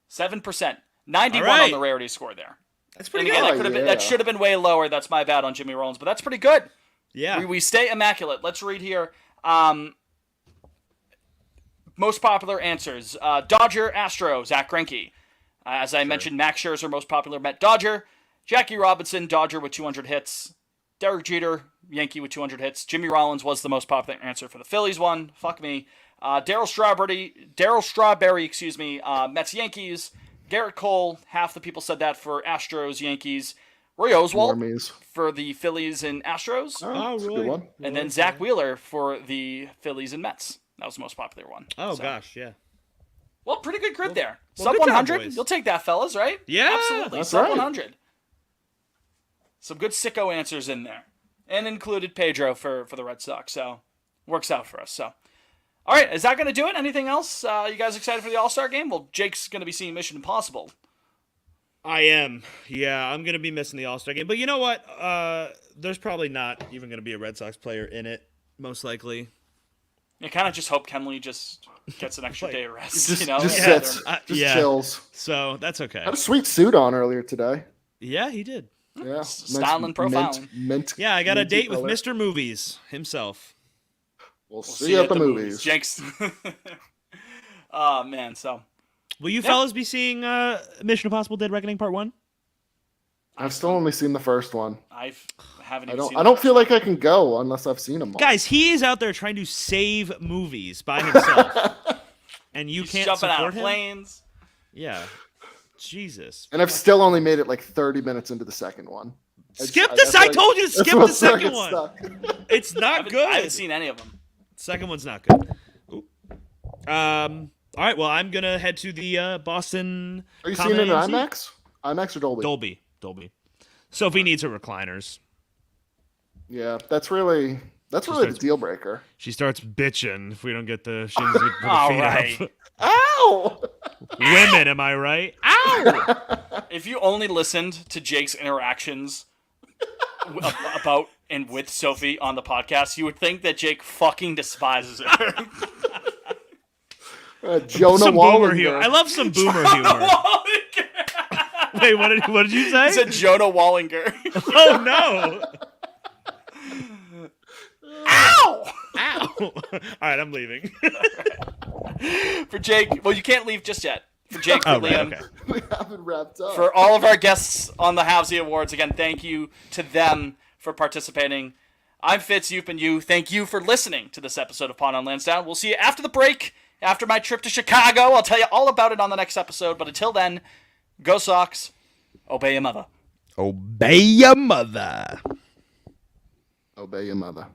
7%. 91 All right. on the rarity score there. That's And pretty again, good. that should have been way lower. That's my bad on Jimmy Rollins, but that's pretty good. Yeah. We stay immaculate. Let's read here. Most popular answers. Dodger, Astro, Zach Greinke. As I mentioned, Max Scherzer, most popular Met, Dodger. Jackie Robinson, Dodger with 200 hits. Derek Jeter, Yankee with 200 hits. Jimmy Rollins was the most popular answer for the Phillies one. Fuck me. Darryl Strawberry, Mets, Yankees. Garrett Cole, half the people said that for Astros, Yankees. Roy Oswald Normies. for the Phillies and Astros. Oh, that's a good one. And then Zach Wheeler for the Phillies and Mets. That was the most popular one. Oh, gosh, yeah. Well, pretty good grid there. well, Sub good job, 100? boys. You'll take that, fellas, right? Yeah, Absolutely. that's Sub right. 100. Some good sicko answers in there. And included Pedro for the Red Sox. So, works out for us. So, all right. Is that going to do it? Anything else? You guys excited for the All-Star game? Well, Jake's going to be seeing Mission Impossible. I am. Yeah, I'm going to be missing the All-Star game. But you know what? There's probably not even going to be a Red Sox player in it, most likely. I kind of just hope Kenley just gets an extra day of rest. Just, you know? just Yeah. sits. Just yeah. chills. So that's okay. Had a sweet suit on earlier today. Yeah, he did. Yeah. Styling and profiling. Mint, Yeah, I got a minty date with color. Mr. Movies himself. We'll see you at the movies. Jenks. Oh, man. So, Will you fellas be seeing Mission Impossible: Dead Reckoning Part 1? I've still only seen the first one. I haven't I even seen don't. I don't feel like I can go unless I've seen them all. Guys, he is out there trying to save movies by himself. And you He's can't jumping out support of him? planes. Yeah. Jesus. And I've still only made it like 30 minutes into the second one. Skip this! I told you to skip the second one. It's I not haven't, good. I haven't seen any of them. Second one's not good. Ooh. All right. Well, I'm gonna head to the Boston. Are you Common seeing it in AMC? IMAX? IMAX or Dolby? Dolby. Sophie needs her recliners. Yeah, that's really the deal breaker. She starts bitching if we don't get the shins with the All feet right. up. Ow! Women, am I right? Ow! If you only listened to Jake's interactions about and with Sophie on the podcast, you would think that Jake fucking despises her. Jonah Some boomer humor. Wallinger. I love some boomer humor. Wait, what did you say? He said Jonah Wallinger. Oh no! Ow! Ow! All right, I'm leaving. For Jake, well, you can't leave just yet. For Jake, for Oh, right, Liam, okay. We haven't wrapped up. for all of our guests on the Halfsies Awards, again, thank you to them for participating. I'm Fitz, you've been you. Thank you for listening to this episode of Pawn on Lansdowne. We'll see you after the break, after my trip to Chicago. I'll tell you all about it on the next episode, but until then, go Sox, obey your mother. Obey your mother. Obey your mother.